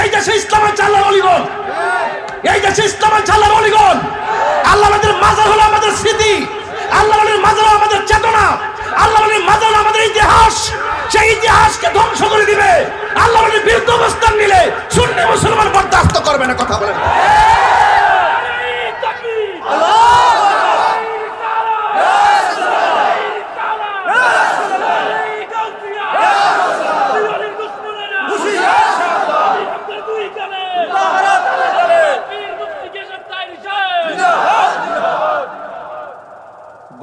এই দেশে ইসলামের চাল্লার অলিগন, এই দেশে ইসলামের চাল্লার অলিগন। আল্লাহ আমাদের মাজার হলো আমাদের স্মৃতি, আল্লাহ মাজার হলো আমাদের চেতনা, আল্লাহ মাজার হলো আমাদের ইতিহাস। সেই ইতিহাসকে ধ্বংস করে দিবে আল্লাহ বিরুদ্ধে অবস্থান নিলে সুন্নি মুসলমান বরদাস্ত করবে না। কথা বলেন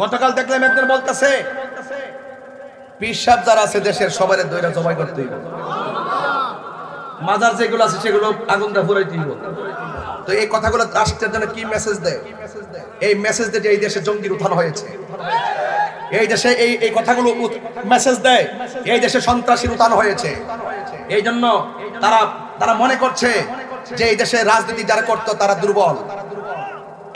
গতকাল দেখলাম একজন বলতেছে পীর সাহেব যারা আছে দেশের সবাই দইরা জবাই করতে হইব, মাজার যেগুলো আছে সেগুলো আগুন দিয়ে পুরাইতে হইব। তো এই কথাগুলো রাষ্ট্রের জন্য কি মেসেজ দেয়? এই মেসেজ দেয় যে এই দেশে জঙ্গির উত্থান হয়েছে, এই দেশে এই কথাগুলো মেসেজ দেয় এই দেশে সন্ত্রাসীর উত্থান হয়েছে। এই জন্য তারা মনে করছে যে এই দেশে রাজনীতি যারা করতো তারা দুর্বল,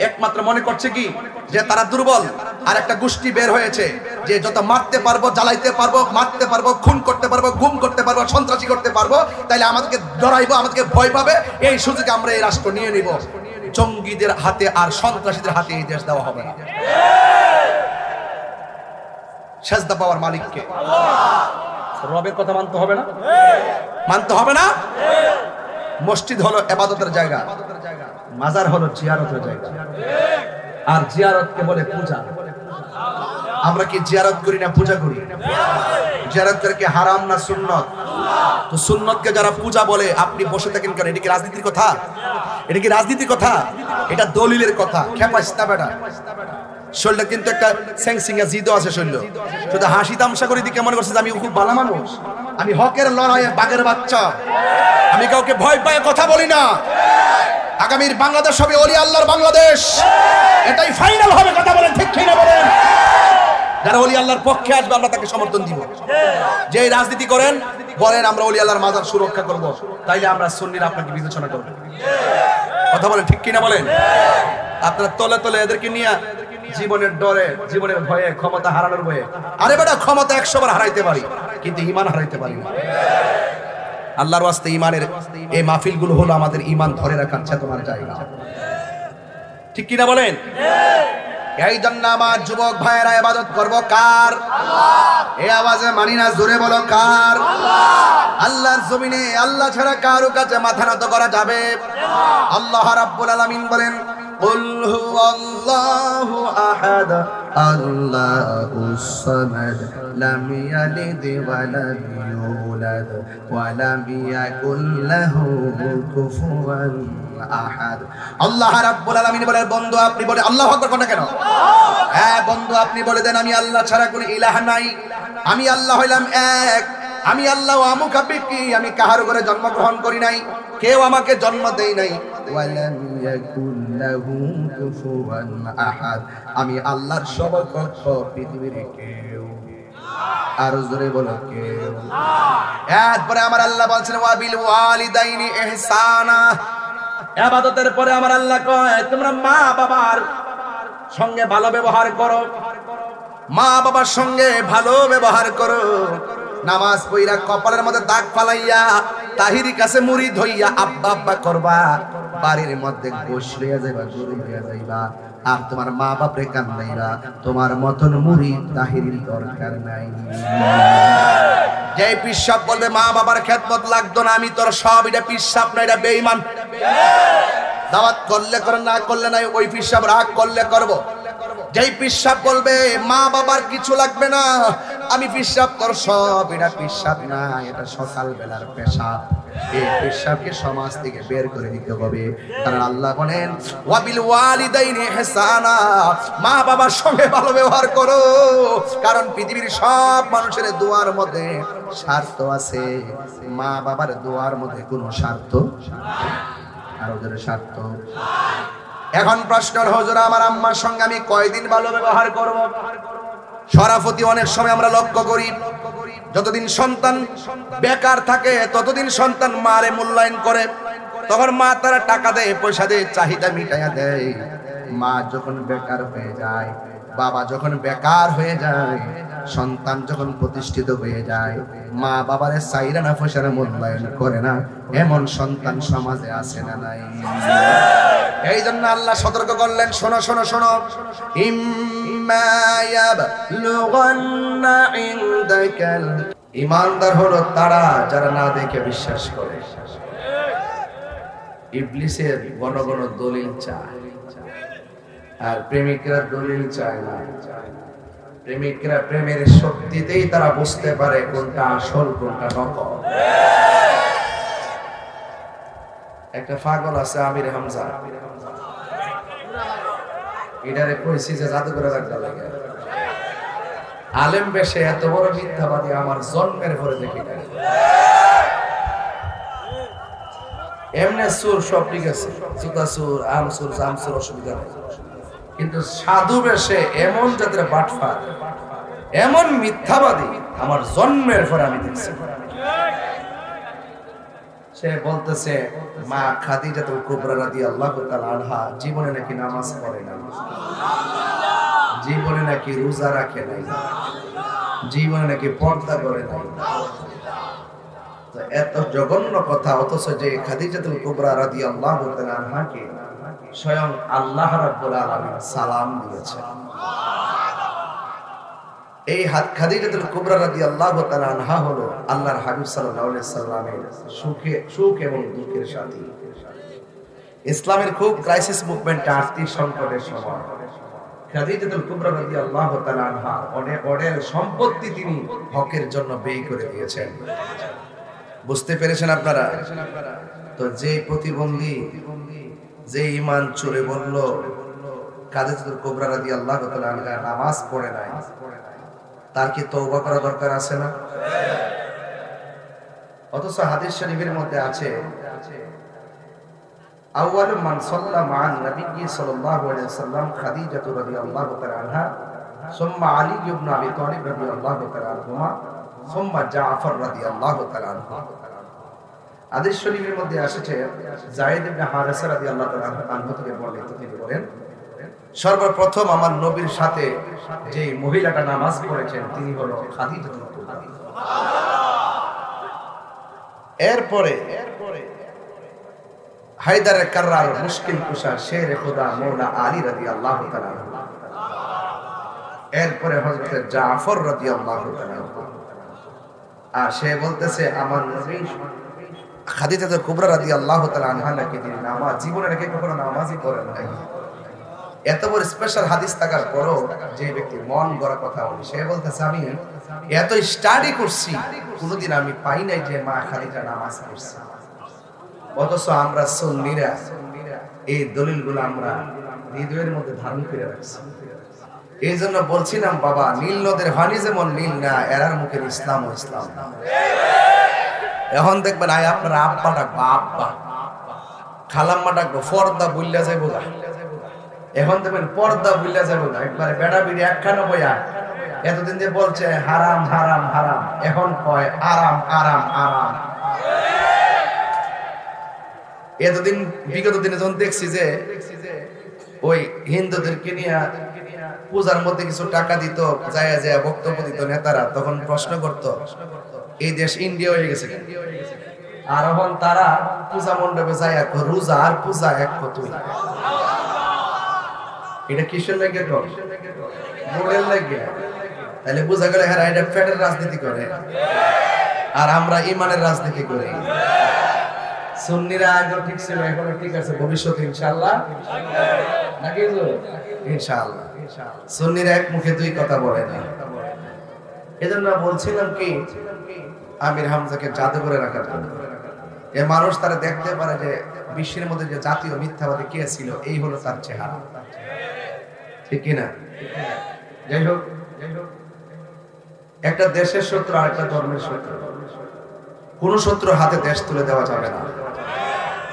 একমাত্র মনে করছে কি যে তারা দুর্বল। আর একটা গোষ্ঠী বের হয়েছে যে যত মারতে পারবো, জ্বালাইতে পারবো, মারতে পারবো, খুন করতে পারবো, গুম করতে পারবো, সন্ত্রাসী করতে পারবো, তাইলে আমাদেরকে ডরাইবো, আমাদেরকে ভয় পাবে। এই সুযোগে আমরা এই রাষ্ট্র নিয়ে নিব। জঙ্গিদের হাতে আর সন্ত্রাসীদের হাতে এই দেশ দেওয়া হবে না। সেজদা পাওয়ার মালিককে রবের কথা মানতে হবে না? মানতে হবে না? মসজিদ হলো ইবাদতের জায়গা, মাজার হলো জিয়ারতের জায়গা। আর জিয়ারতকে বলে পূজা। আমরা কি জিয়ারত করি না পূজা করি? জিয়ারত করে কি হারাম না সুন্নত? তো সুন্নতকে যারা পূজা বলে আপনি বসে থাকেন কেন? এটা কি রাজনীতির কথা? এটা কি রাজনীতির কথা? এটা দলিলের কথা। খেপাইস না বেটা। শরীরটা কিন্তু একটা স্যাংসিংয়া জিদো আছে শরীর, শুধু হাসি তামসা করে দিকে মনে করছে যে আমি খুব ভালো মানুষ, আমি হকের লড়াইয়ে বাঘের বাচ্চা, আমি কাউকে ভয় পায় কথা বলি না। আগামীর বাংলাদেশ হবে ওলি আল্লাহর বাংলাদেশ, এটাই ফাইনাল হবে। কথা বলেন ঠিক কিনা বলেন? যারা ওলি আল্লাহর পক্ষে আসবে আমরা তাকে সমর্থন দিব। যে রাজনীতি করেন বলেন আমরা ওলি আল্লাহর মাজার সুরক্ষা করব, তাইলে আমরা সুন্নিরা আপনাকে বিবেচনা করব। কথা বলেন ঠিক কিনা বলেন? আপনারা তলে তলে এদেরকে নিয়ে জীবনের ডরে, জীবনের ভয়ে, ক্ষমতা হারানোর ভয়ে, আরে বেটা ক্ষমতা 100 বার হারাইতে পারি কিন্তু ঈমান হারাইতে পারি না। আল্লাহর ওয়াস্তে ঈমানের এই মাহফিলগুলো হলো আমাদের ঈমান ধরে রাখার চেতনার জায়গা। ঠিক কিনা বলেন? এই জন্য আমার যুবক ভাইয়েরা ইবাদত করব কার? এই আওয়াজে মানি না, জোরে বলো কার? আল্লাহর জমিনে আল্লাহ ছাড়া কারো কাছে মাথা নত করা যাবে? আল্লাহ রাব্বুল আলামিন বলেন কুল হুয়াল্লাহু আহাদ আল্লাহুস সামাদ লাম ইয়ালিদ ওয়া লাম ইউলাদ ওয়া লাম ইয়াকুল লাহু কুফুয়ান আহাদ। আল্লাহ রাব্বুল আলামিন বলেন বন্ধু আপনি বলে আল্লাহু আকবার কোন কেন? হ্যাঁ বন্ধু আপনি বলে দেন আমি আল্লাহ ছাড়া কোনো ইলাহ নাই, আমি আল্লাহ হইলাম এক, আমি আল্লাহ আমুকাবিকি, আমি কাহার ঘরে জন্মগ্রহণ করি নাই, কেউ আমাকে জন্ম দেই নাই। ওয়ালাম ইয়াকুল লাহু কুফুয়ান আহাদ, আমি আল্লাহর সমকক্ষ পৃথিবীর কেউ। আর জোরে বলো কেউ। এরপরে আমার আল্লাহ বলছেন ওয়া বিল ওয়ালিদাইনি ইহসানা। ইবাদতের পরে আমার আল্লাহ কয় তোমরা মা বাবার সঙ্গে ভালো ব্যবহার করো, মা বাবার সঙ্গে ভালো ব্যবহার করো। নামাজ পড়া কপালের মধ্যে দাগ ফালাইয়া তাহিরি কাছে মুরিদ হইয়া আব্বা আব্বা করবা, বাড়ির মধ্যে গোশ লইয়া যাইবা, গরু লইয়া যাইবা, আর তোমার মা বাপরে কান্দাইবা। তোমার মতন মুরিদ তাহিরির দরকার নাই। যে পিসাব বলবে মা বাবার খেদমত লাগতো না, আমি তোর সব, এটা পিসাব না, এটা বেঈমান। দাওয়াত করলে করে, না করলে নাই, ওই পিসাব রাগ করলে করব। যেই পিসাব বলবে মা বাবার কিছু লাগবে না, আমি পিসাব তোর সব, এটা পিসাব না, এটা সকাল বেলার পেশাব। এই পিসাবকে সমাজ থেকে বের করে দিতে হবে। কারণ আল্লাহ বলেন ওয়া বিল ওয়ালিদাইনি ইহসানা, মা বাবার সঙ্গে ভালো ব্যবহার করো। কারণ পৃথিবীর সব মানুষের দোয়ার মধ্যে স্বার্থ আছে, মা বাবার দোয়ার মধ্যে কোনো স্বার্থ আর ওদের স্বার্থ। এখন প্রশ্ন হুজুর আমার আম্মার সঙ্গে আমি কয়দিন ভালো ব্যবহার করব? শরাফতি অনেক সময় আমরা লক্ষ্য করি যতদিন সন্তান বেকার থাকে ততদিন সন্তান মারে মূল্যায়ন করে, তখন মা তারা টাকা দেয়, পয়সা দেয়, চাহিদা মিটাইয়া দেয়। মা যখন বেকার হয়ে যায় বাবা যখন বেকার হয়ে যায়, সন্তান যখন প্রতিষ্ঠিত হয়ে যায়, মা বাবারে সাইরা না ফসারা মূল্যায়ন করে না, এমন সন্তান সমাজে আছে না নাই? এই জন্য আল্লাহ সতর্ক করলেন, শোনো শোনো শোনো, ইম্মা ইয়াবলুগান্না ইনদাকাল, ঈমানদার হলো তারা যারা না দেখে বিশ্বাস করে। ইবলিসের ঘন ঘন দলিল চায়, আর প্রেমিকরা দলিল চায় না। প্রেমিকরা প্রেমের শক্তিতেই তারা বুঝতে পারে কোনটা আসল কোনটা নকল। একটা পাগল আছে আমির হামজা, এটারে কইছি যে জাদুঘরে রাখতে লাগে। আলেম বেশে এত বড় মিথ্যাবাদী আমার জন্মের পরে দেখি নাই। এমনি সুর সব ঠিক আছে, জুতা সুর, আম সুর, জাম সুর, অসুবিধা নেই, কিন্তু সাধু বেশে এমন জাতের বাটফার, এমন মিথ্যাবাদী আমার জন্মের পরে আমি দেখছি। সে বলতেছে মা খাদিজাতুল কুবরা রাদিয়াল্লাহু তাআলা আনহা জীবনে নাকি নামাজ পড়ে না, জীবনে নাকি রোজা রাখে নাই, জীবনে নাকি পর্দা করে নাই। এত জঘন্য কথা, অথচ যে খাদিজাতুল কুবরা রাদিয়াল্লাহু তাআলা আনহাকে স্বয়ং আল্লাহ রাব্বুল আলামিন সালাম দিয়েছেন। এই খাদিজাতুল কুবরা রাদিয়াল্লাহু তাআলা আনহা হলো আল্লাহর হাবিব সাল্লাল্লাহু আলাইহি সাল্লামের সুখ এবং দুঃখের সাথী। ইসলামের খুব ক্রাইসিস মুভমেন্ট, আর্থিক সংকটের সময় খাদিজাতুল কুবরা রাদিয়াল্লাহু তাআলা আনহা অনেক সম্পত্তি তিনি হকের জন্য ব্যয় করে দিয়েছেন। বুঝতে পেরেছেন আপনারা? তো যে প্রতিবন্ধী, যে ঈমান চলে বলল খাদিজাতুল কুবরা রাদিয়াল্লাহু তাআলা আনহা নামাজ পড়ে নাই, তার কি তওবা করা দরকার আছে না? অথচ হাদিস শরীফের মধ্যে আছে আউয়ালু মান সাল্লা মা'আন নবী সাল্লাল্লাহু আলাইহি ওয়াসাল্লাম খাদিজাতু রাদিয়াল্লাহু তাআলা আনহা, সুম্মা আলী ইবনে আবি তালিব রাদিয়াল্লাহু তাআলা আনহুমা, সুম্মা জাফর রাদিয়াল্লাহু তাআলা আনহু। হাদিস শরীফের মধ্যে এসেছে যায়েদ ইবনে হারেসা রাদিয়াল্লাহু তাআলা আনহু থেকে বর্ণিত, তিনি বলেন সর্বপ্রথম আমার নবীর সাথে যে মহিলাটা নামাজ পড়েছেন তিনি হলো খাদিজাতুল কুবরা। এরপরে হায়দারে কাররার মুশকিল কুশা শের খোদা মওলা আলী রাদিয়াল্লাহু তাআলা আনহু, এরপরে হযরত জাফর রাদিয়াল্লাহু তাআলা আনহু। আর সে বলতেছে আমার নবী খাদিজাতুল কুবরা রাদিয়াল্লাহু তাআলা আনহা নাকি তিনি নামাজ জীবনে নাকি কখনো নামাজই পড়েন নাই। এত বড় স্পেশাল হাদিস থাকার পরও যে ব্যক্তি মন গড়া কথা বলে, সে বলতেছে আমি এত স্টাডি করছি কোনদিন আমি পাই নাই যে মা খাদিজা নামাজ পড়ছে। অথচ আমরা সুন্নিরা এই দলিলগুলো আমরা হৃদয়ের মধ্যে ধারণ করে রাখছি। এই জন্য বলছিলাম বাবা, নীল নদের পানি যেমন নীল না, এরার মুখের ইসলাম ও ইসলাম না। এখন দেখবেন আয় আপনার আব্বা ডাকবো আব্বা, খালাম্মা ডাকবো পর্দা বুল্লা যাইব না। এখন দেখবেন পর্দা বুল্লা যাইব না, একবারে বেড়া বিড়ি একখানা বইয়া এতদিন যে বলছে হারাম হারাম হারাম, এখন কয় আরাম আরাম আরাম। এতদিন বিগত দিনে যখন দেখছি যে ওই হিন্দুদেরকে নিয়ে পূজার মধ্যে কিছু টাকা দিত, যায় যায় বক্তব্য দিত নেতারা, তখন প্রশ্ন করত এই দেশ ইন্ডিয়া হয়ে গেছে। আর এখন তারা পূজা মণ্ডপে যায় রোজা আর পূজা এক তুই। এটা কিসের লাগে? মোড়ের লাগে। তাহলে বোঝা গেল হ্যাঁ এটা ফ্যাটের রাজনীতি করে, আর আমরা ইমানের রাজনীতি করি। সুন্নিরা আগে ঠিক ছিল, এখন ঠিক আছে, ভবিষ্যতে ইনশাআল্লাহ নাকি ইনশাআল্লাহ। সুন্নিরা এক মুখে দুই কথা বলে না। এজন্য বলছিলাম কি আমির হামজাকে জাদুঘরে রাখার জন্য, এ মানুষ তারা দেখতে পারে যে বিশ্বের মধ্যে যে জাতীয় মিথ্যাবাদী কে ছিল, এই হলো তার চেহারা, ঠিক কিনা? যাই হোক, একটা দেশের শত্রু আর একটা ধর্মের শত্রু, কোন শত্রুর হাতে দেশ তুলে দেওয়া যাবে না।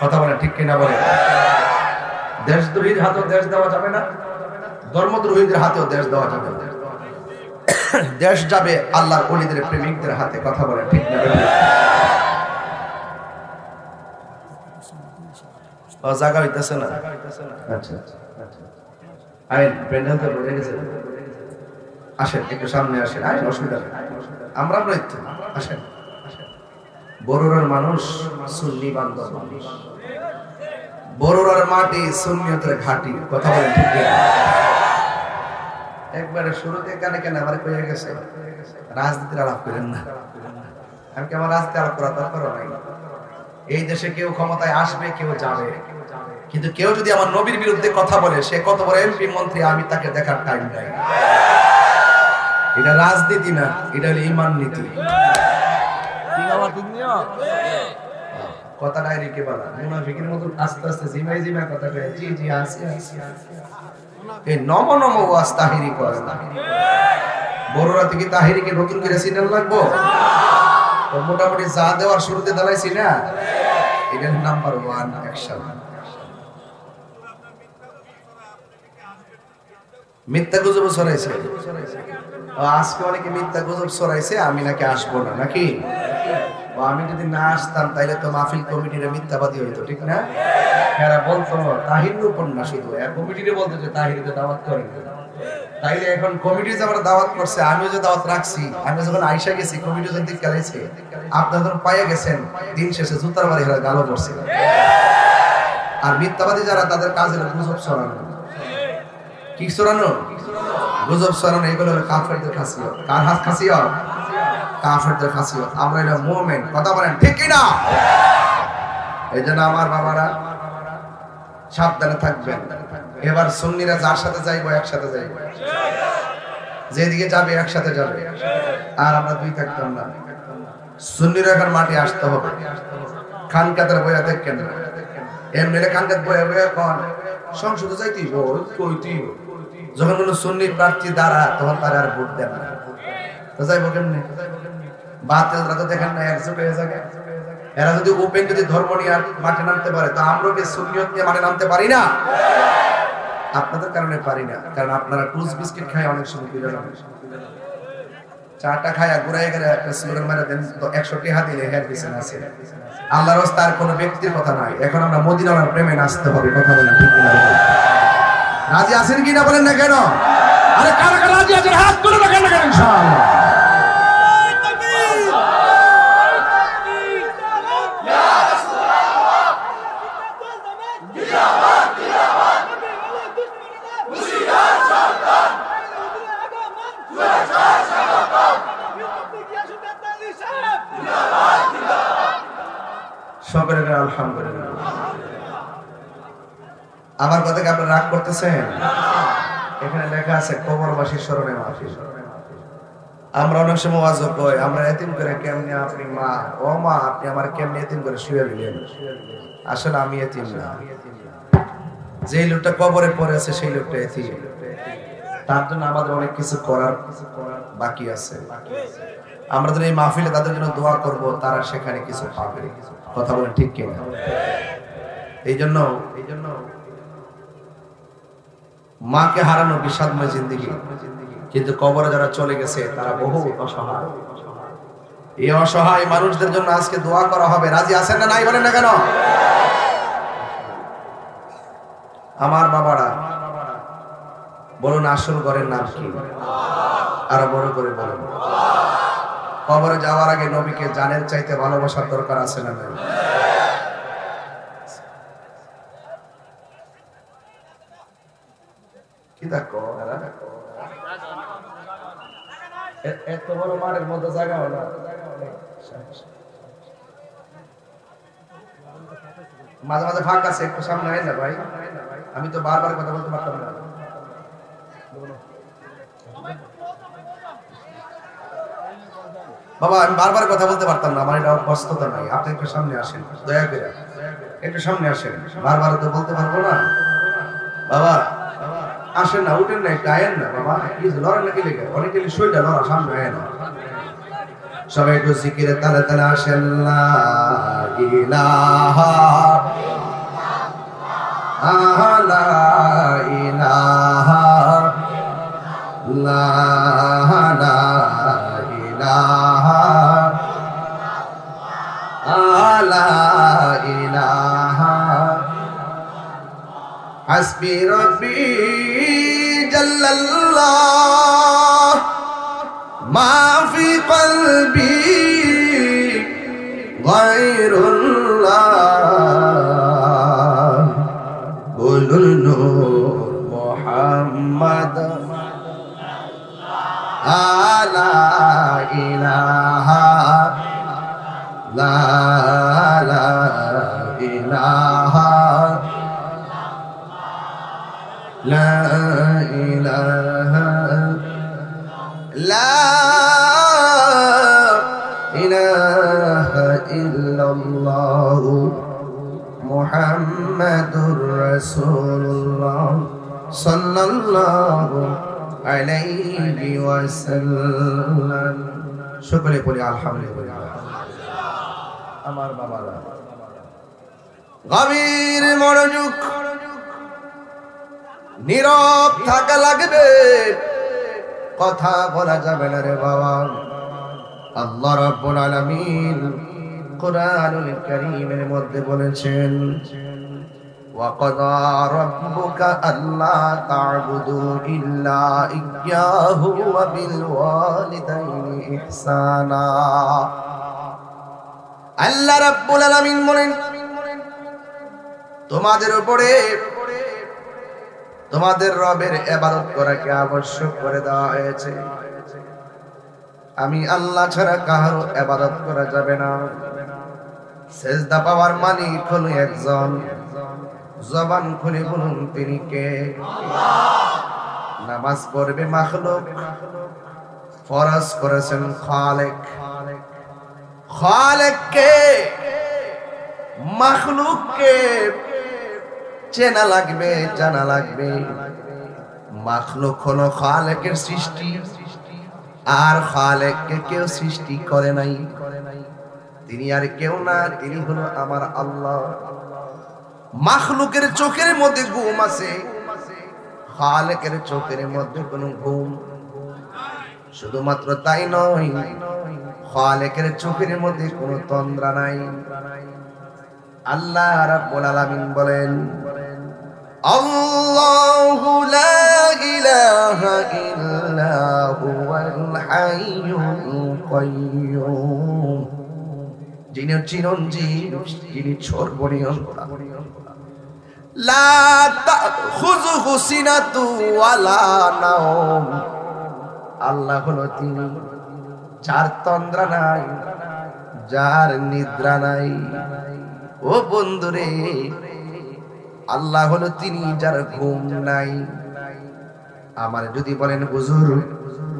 কথা বলে ঠিক কিনা? বলে দেশদ্রোহীর হাতেও দেশ দেওয়া যাবে না, ধর্মদ্রোহীদের হাতেও দেশ দেওয়া যাবে না। দেশ যাবে আল্লাহর ওলিদের প্রেমিকদের হাতে। কথা বলে ঠিক না? জায়গা হইতেছে না। আচ্ছা আচ্ছা, আচ্ছা, আইন প্যান্ডেল তো বলে গেছে। আসেন একটু সামনে আসেন, আসেন, অসুবিধা নেই, আমরা নই তো, আসেন। বরুড়ার মানুষ সুন্নি বান্ধব মানুষ, বরুড়ার মাটি সুন্নিয়তের ঘাঁটি, কথা বলেন ঠিক কিনা? একবারে শুরুতে কানে কেন আমার কয়ে গেছে রাজনীতির আলাপ করেন না। আমি কি আমার রাজনীতি আলাপ করা দরকার নাই? এই দেশে কেউ ক্ষমতায় আসবে, কেউ যাবে, কিন্তু কেউ যদি আমার নবীর বিরুদ্ধে কথা বলে, সে কত বড় এমপি মন্ত্রী, আমি তাকে দেখার টাইম নাই। এটা রাজনীতি না, এটা হলো ঈমান নীতি। কথা ডাইরেক্ট বলা, মুনাফিকের মতো আস্তে আস্তে জিমাই জিমাই কথা কয়, জি জি আসি আসি। এই নম নম ওয়াজ তাহিরি করে না। বড়রা থেকে তাহিরিকে নতুন করে সিনাল লাগবো, তো মোটামুটি যা দেওয়ার শুরুতে দাঁড়াইছি না, এটা নাম্বার 1 অ্যাকশন। মিথ্যা গুজব ছড়াইছে, আজকে অনেকে মিথ্যা গুজব ছড়াইছে আমি নাকি আসবো না, নাকি? আমি যদি না আসতাম তাইলে তো মাহফিল কমিটির মিথ্যাবাদী হইতো, ঠিক না? এরা বলতো তাহির উপন্যাস, শুধু কমিটিরে বলতো যে তাহিরিতে দাওয়াত করেন। তাইলে এখন কমিটি যে আমরা দাওয়াত করছে, আমিও যে দাওয়াত রাখছি, আমি যখন আইসা গেছি কমিটি যখন দিক গেছে, আপনারা যখন পাইয়া গেছেন, দিন শেষে জুতার বাড়ি হেরা গালো করছে। আর মিথ্যাবাদী যারা, তাদের কাজ হলো গুজব ছড়ানো। কি ছড়ানো? গুজব ছড়ানো। এগুলো হলো কাফেরদের খাসিয়ত। কার হাত খাসিয়ত? কাফেরদের খাসিয়ত। আমরা এটা মুমিন, কথা বলেন ঠিক কি না? এই জন্য আমার বাবারা সাবধানে থাকবেন। এবার সুন্নিরা যার সাথে যাইবো একসাথে যাইবো, যেদিকে যাবে একসাথে যাবে, আর আমরা দুই থাকতাম না। সুন্নিরা এখন মাটি আসতে হবে। খানকাতের বইয়া দেখেন না, এমনি খানকাত বইয়া বইয়া কোন সংসদে যাইতেই কইতেই, যখন কোনো সুন্নি প্রার্থী দাঁড়া তখন তারা আর ভোট দেন না, তো যাইবো কেমনে? বাতিলরা তো দেখেন না একজোট হয়ে যাবে। এরা যদি ওপেন যদি ধর্ম নিয়ে মাঠে নামতে পারে, তো আমরা কি সুন্নিয়ত নিয়ে মাঠে নামতে পারি না? আপনাদের কারণে পারি না, কারণ আপনারা টুস বিস্কিট খায় অনেক সময় বিরল, চাটা খায় ঘুরাই গেলে একটা স্লোগান মারা দেন, তো 100 টাকা দিলে হেয়ার পিছনে আছে। আল্লাহর রাস্তায় আর কোনো ব্যক্তির কথা নাই। এখন আমরা মদিনার প্রেমে নাচতে হবে, কথা বলেন ঠিক কিনা? রাজি আছেন কিনা বলেন না কেন? আরে কারা কারা রাজি আছেন হাত তুলে রাখেন না কেন? ইনশাআল্লাহ। সকলের আলহামদুলিল্লাহ। আমার কথা কি আপনারা রাগ করতেছেন? এখানে লেখা আছে কবরবাসীর স্মরণে মাহফিল। আমরা অনেক সময় ওয়াজ কই, আমরা এতিম করে কেমনে, আপনি মা, ও মা আপনি আমার কেমনে এতিম করে শুয়ে দিলেন। আসলে আমি এতিম না, যেই লোকটা কবরে পড়ে আছে সেই লোকটা এতিম। তার জন্য আমাদের অনেক কিছু করার বাকি আছে। আমরা যদি এই মাহফিলে তাদের জন্য দোয়া করব, তারা সেখানে কিছু পাবে, কথা বলেন ঠিক কিনা? এই জন্য মাকে হারানো বিষাদময় জিন্দেগি, কিন্তু কবরে যারা চলে গেছে তারা বহু অসহায়। এই অসহায় মানুষদের জন্য আজকে দোয়া করা হবে। রাজি আছেন না নাই বলেন না কেন? আমার বাবারা বলুন, আসল ঘরের নাম কি? আরো বড় করে বলুন। কবরে যাওয়ার আগে নবীকে জানের চাইতে ভালোবাসার দরকার আছে না নাই? কি দেখো এত বড় মাঠের মধ্যে জায়গা হলো, মাঝে মাঝে ফাঁক আছে, একটু সামনে আয় না ভাই। আমি তো বারবার কথা বলতে পারতাম না। বাবা আমি বারবার কথা বলতে পারতাম না, আমার এটা অভ্যস্ততা নাই। আপনি একটু সামনে আসেন, দয়া করে একটু সামনে আসেন। বারবার তো বলতে পারবো না। বাবা আসেন না, উঠেন না, একটু আয়েন না। বাবা কি লড়েন নাকি লেগে অনেক গেলে শরীরটা লড়া, সামনে আয় না। সবাই একটু জিকিরে তালে তালে আসেন। লা ইলাহা লা ইলাহা লা ইলাহা লা ইলাহা হাসবি রব্বি জাল্লাল্লাহ মা ফি কলবি গায়রুল্লাহ বলুন নূর মুহাম্মদ লা ইলাহা লা ইলাহা লা ইলাহা লা ইলাহা ইল্লাল্লাহ মুহাম্মাদুর রাসূলুল্লাহ সাল্লাল্লাহু আলাইহি ওয়াসাল্লাম। সকলে বলি আলহামদুলিল্লাহ। আমার বাবারা গভীর মনোযোগ, নীরব থাকা লাগবে, কথা বলা যাবে না রে বাবা। আল্লাহ রাব্বুল আলামিন কুরআনুল কারীমের মধ্যে বলেছেন وَقَضَى رَبُّكَ أَلَّا تَعْبُدُوا إِلَّا إِيَّاهُ وَبِالْوَالِدَيْنِ إِحْسَانًا। আল্লাহ রাব্বুল আলামিন বলেন তোমাদের উপরে তোমাদের রবের ইবাদত করাকে আবশ্যক করে দেওয়া হয়েছে। আমি আল্লাহ ছাড়া কারো ইবাদত করা যাবে না। সিজদা পাওয়ার মালিক হলো একজন, জবান খুলে বলুন তিনি কে? নামাজ পড়বে মাখলুক, ফরজ করেছেন খালেক। খালেক কে? মাখলুক কে চেনা লাগবে, জানা লাগবে। মাখলুক হলো খালেকের সৃষ্টি, আর খালেককে কেউ সৃষ্টি করে নাই। তিনি আর কেউ না, তিনি হলো আমার আল্লাহ। মাখলুকের চোখের মধ্যে ঘুম আছে, খালেকের চোখের মধ্যে কোনো ঘুম। শুধুমাত্র তাই নয়, খালেকের চোখের মধ্যে কোনো তন্দ্রা নাই। আল্লাহ রাব্বুল আলামিন বলেন আল্লাহু লা ইলাহা ইল্লা হুয়াল হাইয়ুল কাইয়্যুম। যিনি চিরঞ্জীব, যিনি সর্বনিয়ন্তা। লা তাখুযুহু সিনাতু ওয়ালা নাওম। আল্লাহ হলো তিনি যার তন্দ্রা নাই, যার নিদ্রা নাই। ও বন্ধুরে, আল্লাহ হলো তিনি যার ঘুম নাই। আমার যদি বলেন হুজুর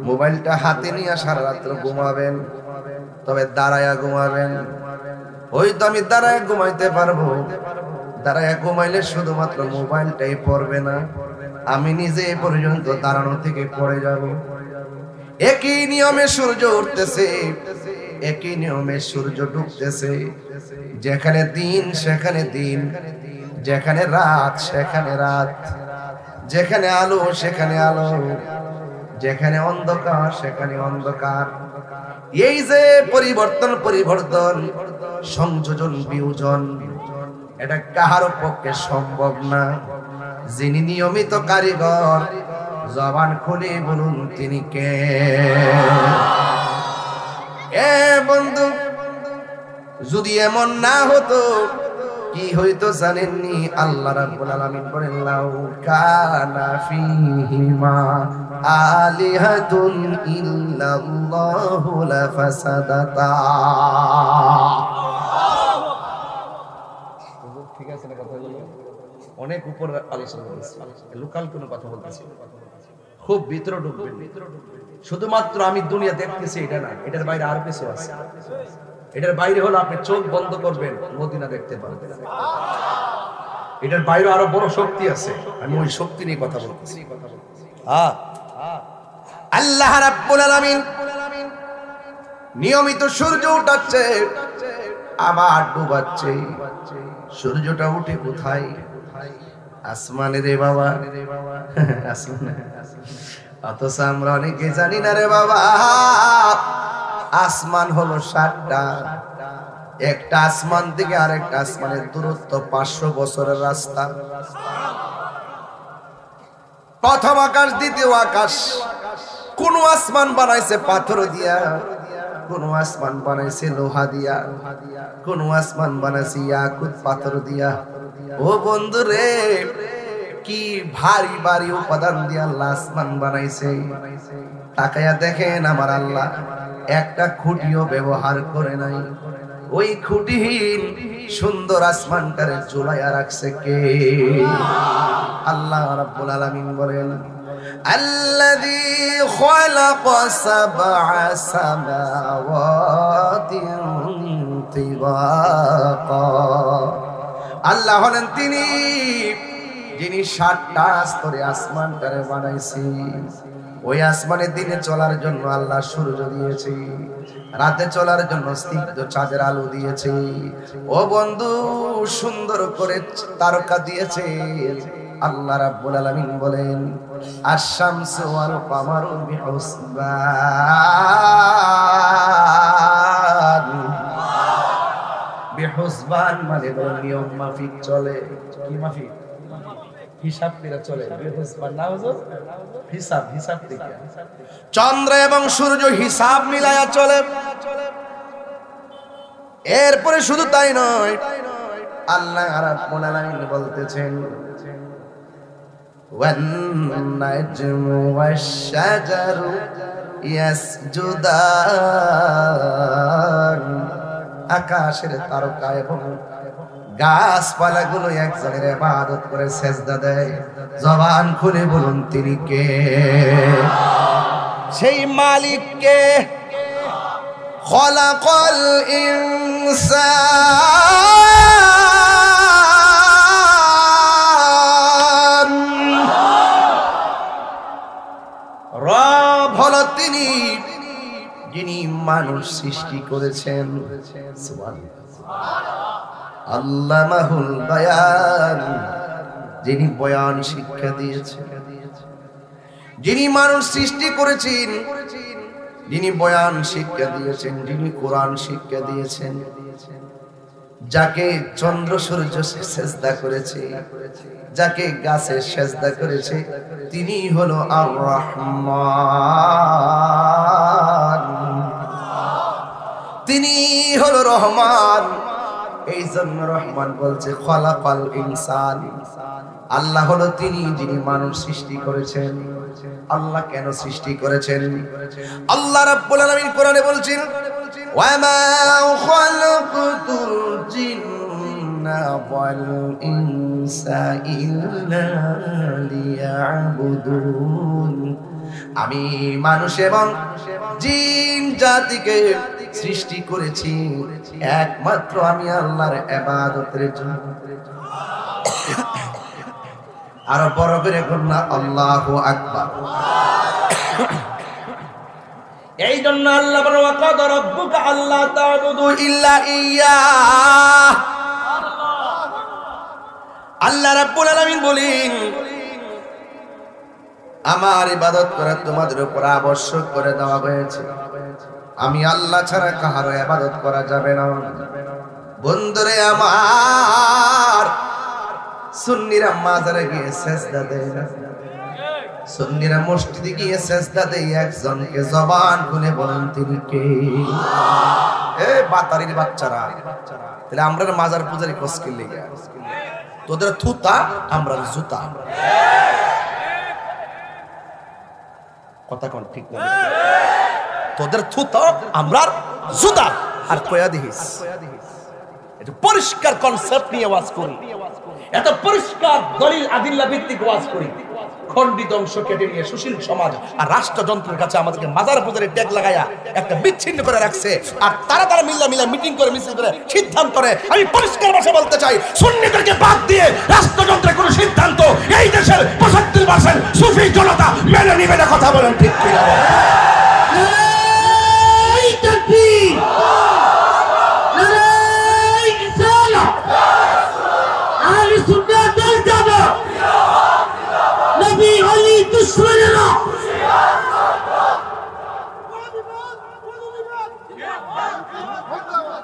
মোবাইলটা হাতে নিয়ে সারা রাত্র ঘুমাবেন, তবে দাঁড়ায়া ঘুমাবেন। ওই তো আমি দাঁড়ায় ঘুমাইতে পারবো। দাঁড়ায় ঘুমাইলে শুধুমাত্র মোবাইলটাই পড়বে না, আমি নিজে পর্যন্ত দাঁড়ানো থেকে পড়ে যাব। একই নিয়মে সূর্য উঠতেছে, একই নিয়মে সূর্য ডুবতেছে। যেখানে দিন সেখানে দিন, যেখানে রাত সেখানে রাত, যেখানে আলো সেখানে আলো, যেখানে অন্ধকার সেখানে অন্ধকার। এই যে পরিবর্তন, পরিবর্তন, সংযোজন, বিয়োজন, এটা কাহারও পক্ষে সম্ভব না। যিনি নিয়মিত কারিগর, জবান খুলে বলুন তিনি কে? এ বন্ধু, যদি এমন না হতো কি হইতো জানেননি? আল্লাহ রাব্বুল আলামিন বলেন লাউ কানা ফীহিমা আলিহাতুন ইল্লাল্লাহু লাফাসাদাতা। ঠিক আছে না কথাগুলো? অনেক উপর আলোচনা করেছি, লোকাল কোনো কথা বলতেছি, খুব ভিতরে ঢুকবেন। শুধুমাত্র আমি দুনিয়া দেখতেছি এটা না, এটার বাইরে আর কিছু আছে। এটার বাইরে হলো আপনি চোখ বন্ধ করবেন, মদিনা দেখতে পারবেন। এটার বাইরে আরো বড় শক্তি আছে, আমি ওই শক্তি নিয়ে কথা বলতেছি। আল্লাহ রাব্বুল আলামিন নিয়মিত সূর্য উঠাচ্ছে, আবার ডুবাচ্ছে। সূর্যটা উঠে কোথায়? আসমানে রে বাবা, আসমানে। অথচ আমরা অনেকে জানি না রে বাবা, আসমান হলো 7টা। একটা আসমান থেকে আরেকটা আসমানের দূরত্ব 500 বছরের রাস্তা। প্রথম আকাশ, দ্বিতীয় আকাশ, কোন আসমান বানাইছে পাথর দিয়া, কোন আসমান বানাইছে লোহা দিয়া, কোন আসমান বানাইছে ইয়াকুত পাথর দিয়া। ও বন্ধু রে, কি ভারী ভারী উপাদান দিয়ে আল্লাহ আসমান বানাইছে। তাকায়া দেখেন আমার আল্লাহ একটা খুঁটিও ব্যবহার করে নাই। ওই খুঁটিহীন সুন্দর আসমানটারে ঝুলাইয়া রাখছে কে? আল্লাহ রাব্বুল আলামিন বলেন, আল্লাযী খালাকা সাবআ সামাওয়াতিন তিবাকা। আল্লাহ হলেন তিনি যিনি 7টা স্তরে আসমানটারে বানাইছে। ওই আসমানে দিনে চলার জন্য আল্লাহ সূর্য দিয়েছে, রাতে চলার জন্য স্নিগ্ধ চাঁদের আলো দিয়েছে। ও বন্ধু, সুন্দর করে তারকা দিয়েছে। আল্লাহ রাব্বুল আলামিন বলেন, আশ-শামসু ওয়াল কামারু বিহুসবান। বিহুসবান মানে নিয়ম মাফিক চলে। কি মাফিক? হিসাব করে চলে। বিহুসবান না হুজুর? হিসাব, হিসাব থেকে। চন্দ্র এবং সূর্য হিসাব মিলায়া চলে। এরপরে শুধু তাই নয়, আল্লাহ রাব্বুল আলামিন বলতেছেন, ওয়ান নাজমু ওয়াশ-শাজারু ইয়াসজুদান। আকাশের তারকা এবং গাছপালাগুলো একজনের ইবাদত করে সেজদা দেয়। জবান খুলে বলুন তিনি কে? সেই মালিক কে? খলাকাল ইনসান। রব হলো তিনি যিনি মানুষ সৃষ্টি করেছেন। আল্লামাহুল বায়ান, যিনি বয়ান শিক্ষা দিয়েছেন। যিনি মানুষ সৃষ্টি করেছেন, যিনি বয়ান শিক্ষা দিয়েছেন, যিনি কোরআন শিক্ষা দিয়েছেন, যাকে চন্দ্র সূর্য সেজদা করেছে, যাকে গাছে সেজদা করেছে, তিনি হলো আর রহমান, তিনি হলো রহমান। এই জন্য রহমান বলছে খলাকাল ইনসান। আল্লাহ হলো তিনি যিনি মানুষ সৃষ্টি করেছেন। আল্লাহ কেন সৃষ্টি করেছেন? আল্লাহ রাব্বুল আলামিন কোরআনে বলছেন, ওয়া মা খালাকাতুল জিন্না ওয়াল ইনসা ইল্লা লিয়াবুদুন। আমি মানুষ এবং জিন জাতিকে সৃষ্টি করেছি একমাত্র আমি আল্লাহর ইবাদতের জন্য। আর বড় করে কন্যা আল্লাহু আকবার। এই জন্য আল্লাহ বলেন, ওয়া কাদ রাব্বুকা আল্লা তা'বুদু ইল্লা ইয়্যাহ। আল্লাহ রাব্বুল আলামিন বলেন, আমার ইবাদত করা তোমাদের উপর আবশ্যক করে দেওয়া হয়েছে। আমি আল্লাহ ছাড়া কারো ইবাদত করা যাবে না। বন্ধুরে আমার, সুন্নিরা মাজারে গিয়ে সেজদা দেয় না, সুন্নিরা মসজিদে গিয়ে সেজদা দেয় একজনকে। জবান খুলে বলেন তিনি কে? এ বাতারির বাচ্চারা, তাহলে আমরা মাজার পূজারি কসকিল লেগে, তোদের থুতা আমরা জুতা। কথা কোন ঠিক না? তোদের থুতা আমরা জুতা। আর কয়া দিস এটা পরিষ্কার কনসেপ্ট নিয়ে ওয়াজ করি, এত পরিষ্কার দলিল আদিল্লা ভিত্তিক ওয়াজ করি। খণ্ডিত অংশ কেটে নিয়ে সুশীল সমাজ আর রাষ্ট্রযন্ত্রের কাছে আমাদেরকে মাজার পূজারে ট্যাগ লাগায়া একটা বিচ্ছিন্ন করে রাখছে। আর তারা মিল্লা মিটিং করে মিছিল করে সিদ্ধান্ত করে। আমি পরিষ্কার ভাষা বলতে চাই, সুন্নিদেরকে বাদ দিয়ে রাষ্ট্রযন্ত্রের কোনো সিদ্ধান্ত এই দেশের 75% সুফি জনতা মেনে নিবে না। কথা বলেন ঠিক কি না?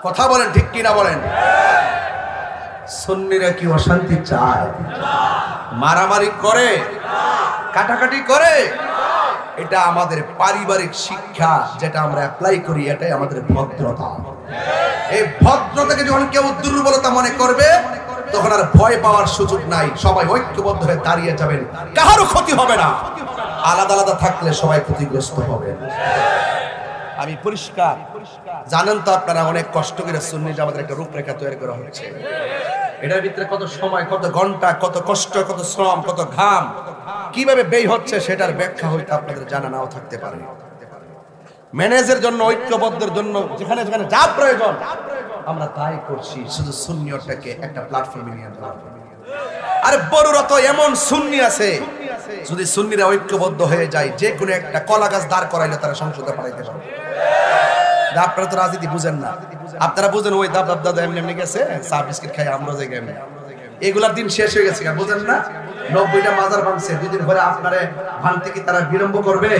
কথা বলেন ঠিক কিনা বলেন? সুন্নিরা কি অশান্তি চায়? মারামারি করে, কাটাকাটি করে? এটা আমাদের পারিবারিক শিক্ষা, যেটা আমরা অ্যাপ্লাই করি, এটাই আমাদের ভদ্রতা। এই ভদ্রতাকে যখন কেউ দুর্বলতা মনে করবে, তখন আর ভয় পাওয়ার সুযোগ নাই। সবাই ঐক্যবদ্ধ হয়ে দাঁড়িয়ে যাবেন, কারো ক্ষতি হবে না। আলাদা আলাদা থাকলে সবাই ক্ষতিগ্রস্ত হবে। আমি পরিষ্কার, জানেন তো আপনারা, অনেক কষ্ট করে সুন্নি জামাতের একটা রূপরেখা তৈরি করা হচ্ছে। এটার ভিতরে কত সময়, কত ঘন্টা, কত কষ্ট, কত শ্রম, কত ঘাম কিভাবে ব্যয় হচ্ছে, সেটার ব্যাখ্যা হয়তো আপনাদের জানা নাও থাকতে পারে। ম্যানেজের জন্য, ঐক্যবদ্ধের জন্য যেখানে যেখানে যা প্রয়োজন আমরা তাই করছি, শুধু সুন্নিয়তটাকে একটা প্ল্যাটফর্মে নিয়ে আনতে। আরে বড়রা তো এমন সুন্নি আছে, যদি সুন্নিরা ঐক্যবদ্ধ হয়ে যায়, যে কোনো একটা কলা গাছ দাঁড় করাইলে তারা সংসদে পাঠাইতে পারবে। আপনারা তো রাজনীতি বুঝেন না, আপনারা বুঝেন ওই দাব দাব দাদা এমনি এমনি গেছে, চা বিস্কিট খাই আমরা যাই এমনি, এগুলার দিন শেষ হয়ে গেছে। বুঝেন না, 90টা মাজার ভাঙছে, 2 দিন পরে আপনারে ভাঙতে কি তারা বিলম্ব করবে?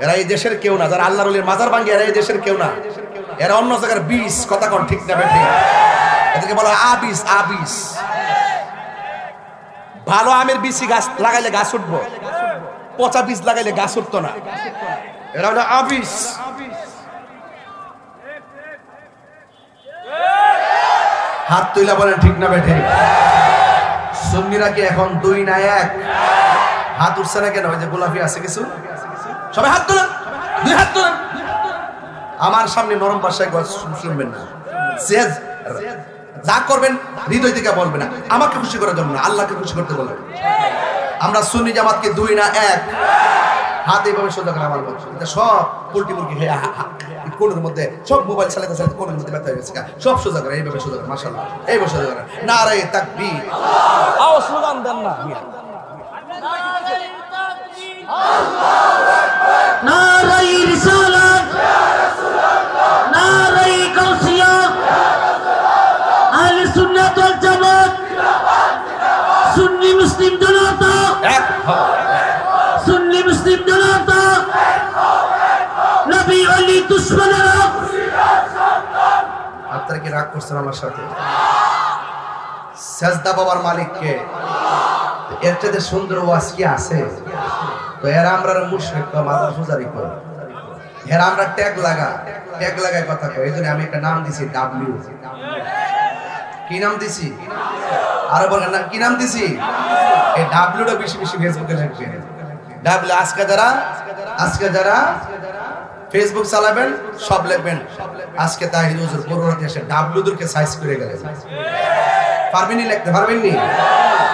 এরা এই দেশের কেউ না, যারা আল্লাহর ওলির মাজার ভাঙে এরা এই দেশের কেউ না, এরা অন্য জায়গার বিষ। কথা কোন ঠিক না বেঠিক? এদেরকে বলা আবিস। আবিস ভালো আমের বিচি গাছ লাগাইলে গাছ উঠবো, পচা বীজ লাগাইলে গাছ উঠতো না। এরা হলো আবিস। হাত তুইলা বলেন ঠিক না বেঠিক? সুন্নিরা কি এখন 2 না 1? হাত উঠছে না কেন? ওই যে গোলাপি আছে কিছু, সবাই হাত তোলেন, 2 হাত তোলেন। আমার সামনে নরম ভাষায় শুনবেন না, যা করবেন হৃদয় থেকে বলবেন না। আমাকে খুশি করার জন্য না, আল্লাহকে খুশি করতে বলবেন। আমরা সুন্নি জামাতকে 2 না 1? হাত এইভাবে সোজা করে আমার বলছি, এটা সব পোল্ট্রি মুরগি কোনের মধ্যে সব মোবাইল চালাতে চালাতে কোনের মধ্যে ব্যথা হয়ে গেছে, সব সোজা করে, এইভাবে সোজা করে, মাশাআল্লাহ, এইভাবে সোজা করে। নারে তাকবীর, আওয়াজ স্লোগান দেন না। নারায়ে রিসালাত, নারায়ে গাউসিয়া, আহলে সুন্নাত ওয়াল জামাত, সুন্নি মুসলিম জনতা, সুন্নি মুসলিম জনতা, নবী আলী দুশমনেরা। আপনারা কি রাগ করছেন আমার সাথে? সাজদা বাবার মালিককে এর চেয়ে সুন্দর ওয়াজ কি আছে? তো এরা আমরা মুশরিক বা মাজার পূজারি করি, এরা আমরা ট্যাগ লাগায় কথা কই। এইজন্য আমি একটা নাম দিছি ডাব্লিউ। কি নাম দিছি? আরো বলেন না, কি নাম দিছি? এই ডাব্লিউটা বেশি বেশি ফেসবুকে লিখবেন। ডাব্লিউ আজকে যারা ফেসবুক চালাবেন সব লিখবেন আজকে তাহির হুজুর বড়রাতে এসে ডাব্লিউ দূরকে সাইজ করে গেলেন। পারবেননি লিখতে? পারবেননি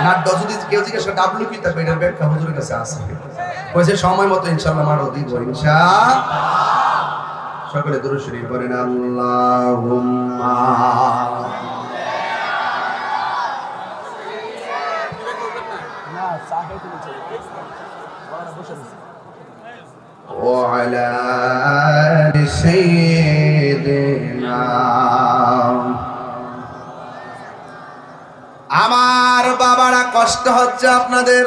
না? যদি কেউ জিজ্ঞেস করে ডাব্লিউ কি, তারপর এটার ব্যাখ্যা হুজুরের কাছে আছে, কইছে সময় মতো ইনশাআল্লাহ মারো দিব ইনশাআল্লাহ। সকলে দুরূদ শরীফ পড়েন। আল্লাহুম্মা وعلى آل سيدنا। আমার বাবারা কষ্ট হচ্ছে আপনাদের,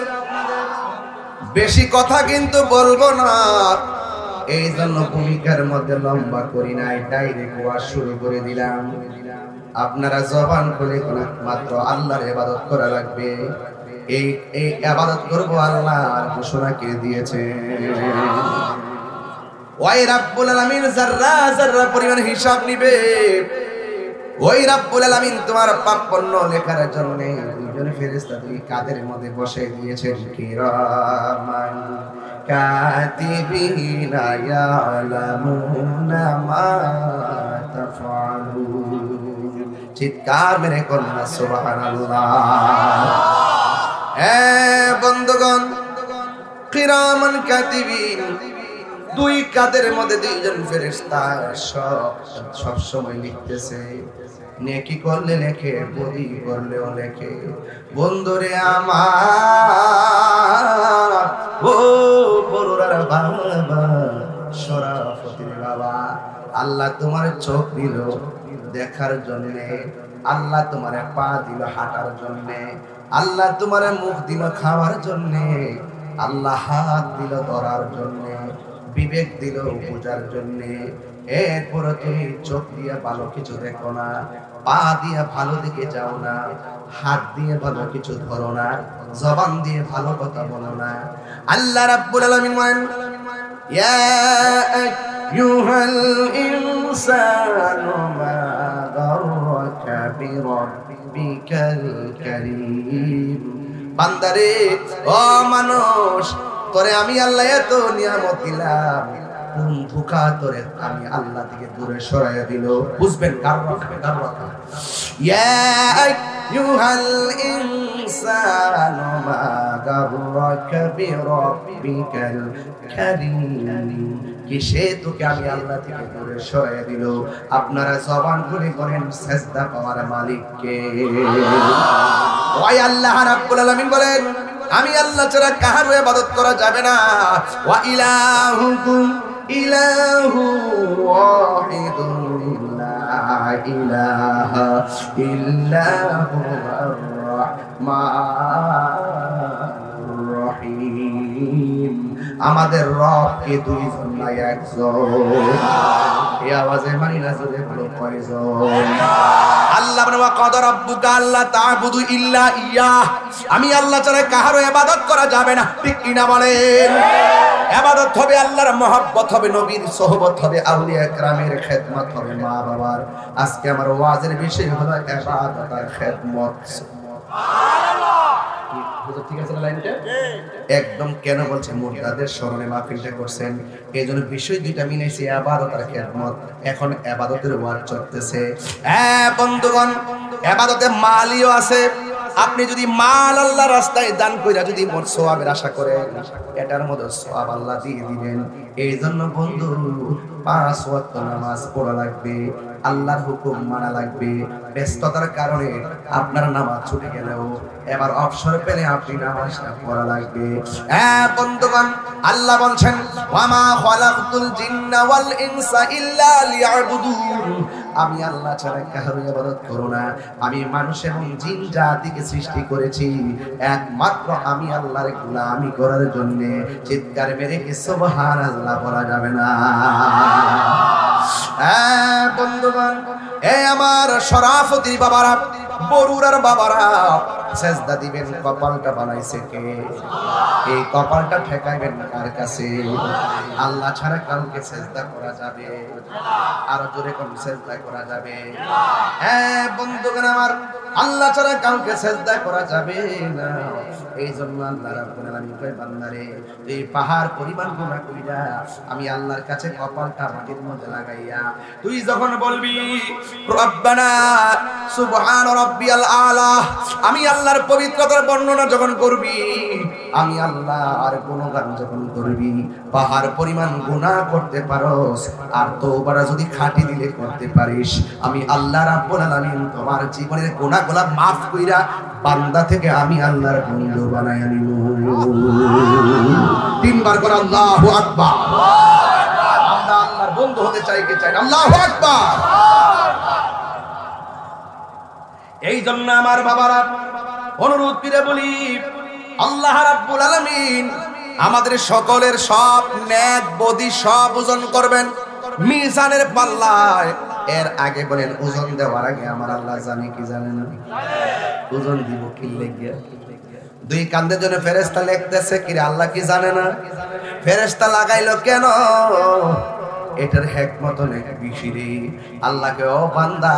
বেশি কথা কিন্তু বলবো না, এই জন্য ভূমিকার মধ্যে লম্বা করি নাই, ডাইরেক্ট ওয়াজ শুরু করে দিলাম। আপনারা জবান খুলে মাত্র আল্লাহর ইবাদত করা লাগবে। এই ইবাদত করব আল্লাহর ঘোষণা কে দিয়েছে। ওই রাব্বুল আলামিন যারা যারা পরিমাণ হিসাব নিবে, ওই রাব্বুল আলামিন তোমার পাপ পুণ্য লেখার জন্য দুইজন ফেরেশতা দুই কাদের মধ্যে বসে দিয়েছেন, কিরামান কাতিবিনা ইয়ালামুনা মা তাফআলুন। চিৎকার মেরে কন্যা সুবহানাল্লাহ। বন্ধুগণ, কিরামান কাতিবিন, দুই কাদের মধ্যে দুইজন ফেরেশতা সব সময় লিখতেছে। নেকি করলে লেখে, বদি করলেও লেখে। বন্ধুরে আমার, ও বড়রার বাবা, শরাফতের বাবা, আল্লাহ তোমার চোখ দিল দেখার জন্যে, আল্লাহ তোমার পা দিল হাঁটার জন্যে, আল্লাহ তোমার মুখ দিল খাওয়ার জন্যে, আল্লাহ হাত দিল ধরার জন্যে, বিবেক দিল বোঝার জন্যে। এরপরে তুমি চোখ দিয়ে ভালো কিছু দেখো না, পা দিয়ে ভালো দিকে যাও না, হাত দিয়ে ভালো কিছু ধরো না, জবান দিয়ে ভালো কথা বলো না। আল্লাহ রাব্বুল আলামিন বলেন, ইয়া আইয়ুহাল ইনসানু মা গাররাকা বিরাব্বিকাল কারীম। বান্দারে, ও মানুষ, তোরে আমি আল্লাহ এত নিয়ামত দিলাম, কোন ধোঁকা তোরে আমি আল্লাহ থেকে দূরে সরাইয়া দিল। বুঝবেন গাররাকা। ইয়া আইয়ুহাল ইনসানু মা গাররাকা বিরাব্বিকাল কারীম। কিসে তোকে আমি আল্লাহ থেকে দূরে সরাইয়া দিল? আপনারা জবান খুলে বলেন, সিজদা পাওয়ার মালিককে। ওই আল্লাহ রাব্বুল আলামিন বলেন, আমি আল্লাহ ছাড়া কারো ইবাদত করা যাবে না। ওয়া ইলাহুকুম ইলাহু ওয়াহিদুন লা ইলাহা ইল্লাহু আর-রাহমানুর রহিম। আমাদের রব কে দুইজন না একজন? এই আওয়াজে মানি না জোরে বলো কয়জন? আল্লাহ বলেন, ওয়া ক্বাদা রাব্বুকা আল্লা তা'বুদু ইল্লা ইয়াহ। আমি আল্লাহ ছাড়া কারো ইবাদত করা যাবে না। ঠিক কি না বলেন? ইবাদত হবে আল্লাহর, মহব্বত হবে নবীর, সোহবত হবে আউলিয়া কেরামের, খেদমত হবে মা বাবার। আজকে আমার ওয়াজের বিষয় হলো ইবাদত আর খেদমত। সুবহানাল্লাহ। ঠিক আছে না লাইনটা? একদম কেন বলছেন? মুর্দাদের স্মরণে মাহফিলটা করছেন, এই জন্য বিষয় দুইটা মিলাইছি, ইবাদত আর খেদমত। এখন ইবাদতের ওয়াজ চলতেছে। বন্ধুগণ, ইবাদতে মালিও আছে। আপনি যদি মাল আল্লাহর রাস্তায় দান কইরা যদি মোর সওয়াবের আশা করেন, এটার মধ্যে সওয়াব আল্লাহ দিয়ে দিবেন। এই জন্য বন্ধু, 5 ওয়াক্ত নামাজ পড়া লাগবে, আল্লাহর হুকুম মানা লাগবে। ব্যস্ততার কারণে আপনার নামাজ ছুটে গেলেও এবার অবসর পেলে আপনি নামাজটা পড়া লাগবে। বন্ধুগণ, আল্লাহ বলছেন, ওয়া মা খালাকতুল জিন্না ওয়াল ইনসা ইল্লা লিয়াবুদুন। আমি আল্লাহ ছাড়া কারো ইবাদত করো না। আমি মানুষ এবং জিন জাতিকে সৃষ্টি করেছি একমাত্র আমি আল্লাহর গোলামি করার জন্য। চিৎকার মেরে কি সুবহানাল্লাহ বলা যাবে না? বন্ধুগণ, আমার শরাফতির বাবারা, বরুরার বাবারা, সেজদা দিবেন, কপালটা বানাইছে কে? এই কপালটা ঠেকাইবেন কার কাছে? আল্লাহ ছাড়া কাউকে সেজদা করা যাবে? আরো জোরে কোন সেজদা করা যাবে? বন্ধুগণ আমার, আল্লাহ ছাড়া কাউকে সেজদা করা যাবে না। এই জন্য আল্লাহ রাব্বুল আলামিন কয়, বান্দারে, এই পাহাড় পরিমাণ গুনাহ কইরা আমি আল্লাহর কাছে কপালটা মাটির মধ্যে লাগাইয়া তুই যখন বলবি রব্বানা সুবহান রাব্বিয়াল আলা, আমি আল্লাহর পবিত্রতার বর্ণনা যখন করবি, আমি আল্লাহর গুণগান যখন করবি, পাহাড় পরিমাণ গুনাহ করতে পারোস, আর তওবাটা যদি খাঁটি দিলে করতে পারিস, আমি আল্লাহ রাব্বুল আলামিন তোমার জীবনের গুনাহগুলো মাফ কইরা বান্দা থেকে আমি আল্লাহর বন্ধু বানায়া নিব। 3 বার করে আল্লাহু আকবার। আমরা আল্লাহর বন্ধু হতে চাই কে চাই? আল্লাহু আকবার। এই জন্য আমার বাবারা, অনুরোধ করে বলি, আল্লাহ রাব্বুল আলামিন আমাদের সকলের সব নেক বদি সব ওজন করবেন মিজানের পাল্লায়। এর আগে বলেন, ওজন দেওয়ার আগে আমার আল্লাহ জানে কি জানে না? ওজন দিব কি লেগে? 2 কান্দের জন্য ফেরেশতা লিখতেছে, কি রে আল্লাহ কি জানে না? ফেরেশতা লাগাইলো কেন? এটার হিকমত অনেক বেশি রে। আল্লাহকে, ও বান্দা,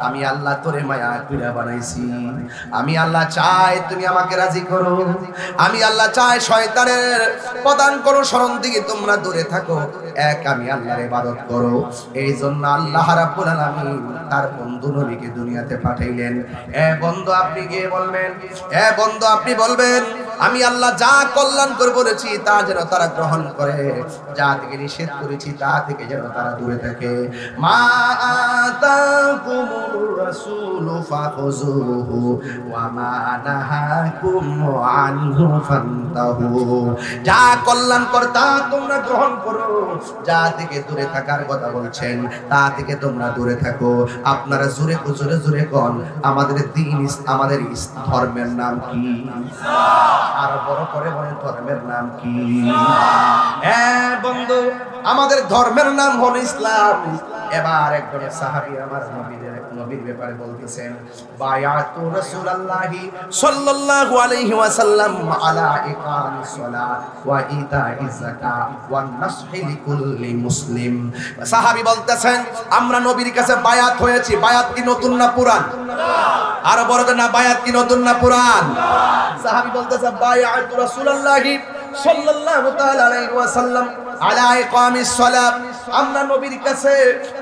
আমি আল্লাহ তোরে মায়া কইরা বানাইছি। আমি আল্লাহ চাই তুমি আমাকে রাজি করো। আমি আল্লাহ চাই শয়তানের প্রদান করো শরণ থেকে তোমরা দূরে থাকো, এক আমি আল্লাহর ইবাদত করো। এই জন্য আল্লাহ রাব্বুল আলামিন তার বন্ধু নবীকে দুনিয়াতে পাঠাইলেন। বন্ধু আপনি গিয়ে বলবেন, বন্ধু আপনি বলবেন, আমি আল্লাহ যা কল্যাণ করে বলেছি তা যেন তারা গ্রহণ করে, যা থেকে নিষেধ করেছি তা থেকে যেন তারা দূরে থাকে। মা আতাকুমুর রাসূলু ফাখুযুহু ওয়া মা নাহাকুম আনহু ফান্তাহু। যা কল্যাণকর তা তোমরা গ্রহণ করো, যা থেকে দূরে থাকার কথা বলছেন তা থেকে তোমরা দূরে থাকো। আপনারা জোরে জোরে জোরে কোন, আমাদের দ্বীন, আমাদের ধর্মের নাম কি? আর বড় করে বলেন, ধর্মের নাম কি? বন্ধু, আমাদের ধর্মের নাম হলো ইসলাম। এবার একজন সাহাবী আমার নবীর ব্যাপারে বলতেছেন, বায়াতু রাসূলুল্লাহি সাল্লাল্লাহু আলাইহি ওয়াসাল্লাম আলা ইকামিস সালাত ওয়া ইতাইজ যাকাত ওয়া নাসহি লিকুল্লি মুসলিম। সাহাবী বলতেছেন, আমরা নবীর কাছে বায়াত হয়েছি। বায়াত কি নতুন না পুরান? আর বড় না, বায়াত কি নতুন না পুরান? সাহাবী বলতেছে, বায়াতু রাসূলুল্লাহি সাল্লাল্লাহু তাআলা আলাইহি ওয়াসাল্লাম আলা ইকামিস সালাত, আমরা নবীর কাছে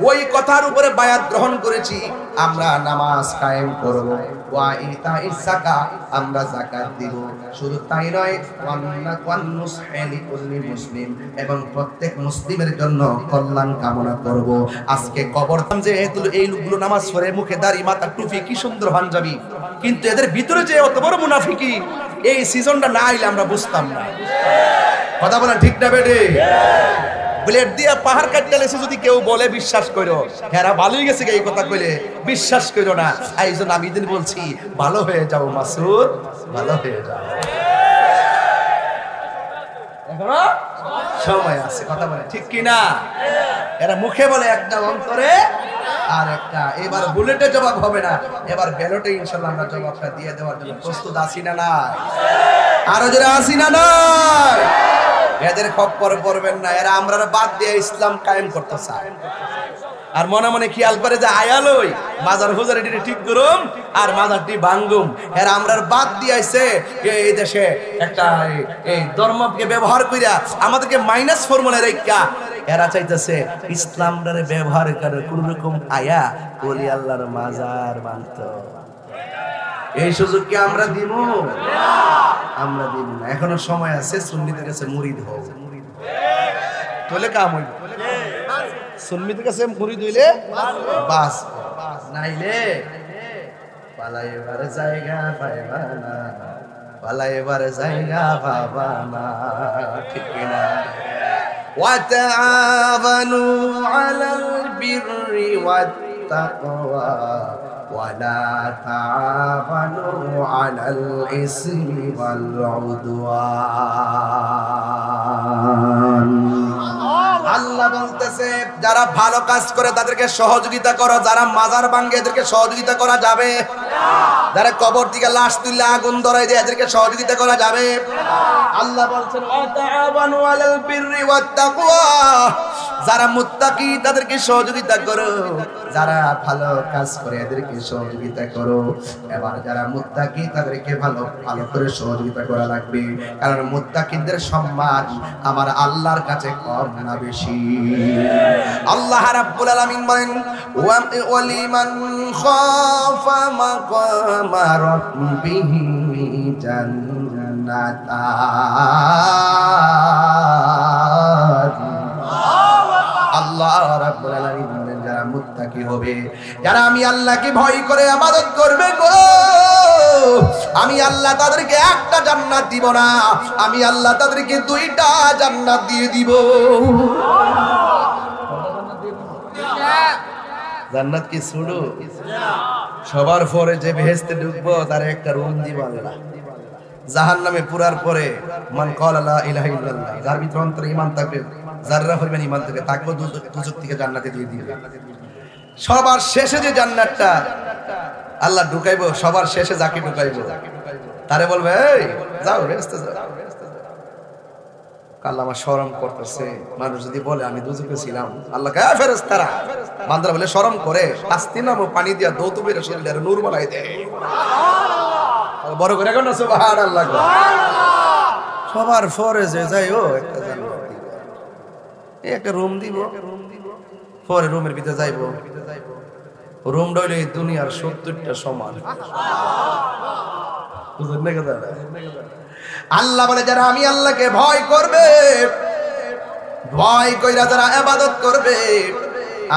ওই কথার উপরে বায়াত গ্রহণ করেছি, আমরা নামাজ কায়েম করব, ওয়া ইতাইজ যাকাত, আমরা যাকাত দিব। শুধু তাই নয়, ওয়ান নুসহি লিকুল্লি মুসলিম, এবং প্রত্যেক মুসলিমের জন্য কল্যাণ কামনা করব। আজকে কবর যে এই লোকগুলো নামাজ পড়ে, মুখে দাড়ি, মাথা টুপি, কি সুন্দর পাঞ্জাবি, কিন্তু এদের ভিতরে যে অত বড় মুনাফিকি, এই সিজনটা না আইলে আমরা বুঝতাম না। কথা বলেন ঠিক না বেটে? ব্লেড দিয়া পাহাড় কাটতে লেছে যদি কেউ বলে বিশ্বাস করো, হেরা ভালোই গেছে এই কথা কইলে বিশ্বাস করো না। এই জন্য আমি দিন বলছি, ভালো হয়ে যাও মাসুদ, ভালো হয়ে যাও, এখনো সময় আছে। কথা বলে ঠিক কি না? এরা মুখে বলে একটা, অন্তরে আর একটা। এবার বুলেটে জবাব হবে না, এবার ব্যালটে ইনশাআল্লাহ আমরা জবাবটা দিয়ে দেওয়ার জন্য প্রস্তুত আছি না না? আরো যারা আছি না না? এদের খপ্পরে পড়বেন না, এরা আমরা বাদ দিয়ে ইসলাম কায়েম করতে চায়। আর মনে মনে খেয়াল করে যে আয়ালই মাজার হুজারিটি ঠিক করুম আর মাজারটি ভাঙ্গুম, এরা আমরা বাদ দিয়েছে। এই দেশে একটা এই ধর্মকে ব্যবহার কইরা আমাদেরকে মাইনাস ফর্মুলা রেখা এরা চাইতেছে ইসলামটারে ব্যবহার করে কোন রকম আয়া ওলি আল্লাহর মাজার বানতো। এই সুযোগ কি আমরা দিব? আমরা দিব না। এখনো সময় আছে, সুন্নিদের কাছে মুরিদ হও, তোলে কাম হইব। সুন্নিদের কাছে মুরিদ হইলে বাস, নাইলে পালাইবার জায়গা পাইবা না, পালাইবার জায়গা পাবা না। ঠিক না? ওয়াতাআওয়ানু আলাল বিররি ওয়াত তাকওয়া ওয়ালা তাআওয়ানু আলাল ইসমি ওয়াল উদওয়ান। আল্লাহ বলতেছে, যারা ভালো কাজ করে তাদেরকে সহযোগিতা করো, যারা মাজার ভাঙে এদেরকে সহযোগিতা করা যাবে, যারা কবর থেকে লাশ তুলে আগুন ধরায় দেয় এদেরকে সহযোগিতা করা যাবে। আল্লাহ বলছেন, ওয়াতাআওয়ানু আলাল বিররি ওয়াত তাকওয়া, যারা মুত্তাকি তাদেরকে সহযোগিতা করো, যারা ভালো কাজ করে এদেরকে সহযোগিতা করো। এবার যারা মুত্তাকি তাদেরকে ভালো ভালো করে সহযোগিতা করা লাগবে, কারণ মুত্তাকিদের সম্মান আমার আল্লাহর কাছে কম না বেশি। আল্লাহ রাব্বুল আলামিন বলেন, ওয়ালিমান খাফা মাকামা রাব্বিহি জান্নাতান। আল্লাহ রাব্বুল আলামিন বলেন, যারা মুত্তাকি হবে, যারা আমি আল্লাহকে ভয় করে ইবাদত করবে গো, আমি আল্লাহ তাদেরকে একটা জান্নাত দিব না, আমি আল্লাহ তাদেরকে দুইটা জান্নাত দিয়ে দিব। জান্নাত কি শুরু? সবার পরে যে বেহেশতে ঢুকবো তার একটা রুম দিব আল্লাহ। জাহান্নামে পুরার পরে মান ক্বালা লা ইলাহা ইল্লাল্লাহ, যার ভিতরে অন্তরে ঈমান থাকবে, যাররা পরিমাণ ঈমান থাকবে, তাকেও দুজক থেকে জান্নাতে দিয়ে দিবে। সবার শেষে যে জান্নাতটা আল্লাহ ঢুকাইবো, সবার শেষে যাকে ঢুকাইবো তারে বলবে, এই যাও বেহেশতে যাও। আল্লাহ আমার শরম করতেছে, মানুষ যদি বলে আমি দুজকে ছিলাম, আল্লাহ কে ফেরেশতারা বান্দারা বলে শরম করে, আস্তি নামো পানি দিয়া দৌত বের শরীরে নূর বানাই দেয়। বড় করে কেন সুবহানাল্লাহ। সবার পরে যে যাইও একটা জান্নাত দিব, এই একটা রুম দিব, পরে রুমের ভিতরে যাইবো, রুমটা হইলে দুনিয়ার 70টা সমান। বুঝলেন না কথা? আল্লাহ বলে, যারা আমি আল্লাহকে ভয় করবে, ভয় কইরা যারা ইবাদত করবে,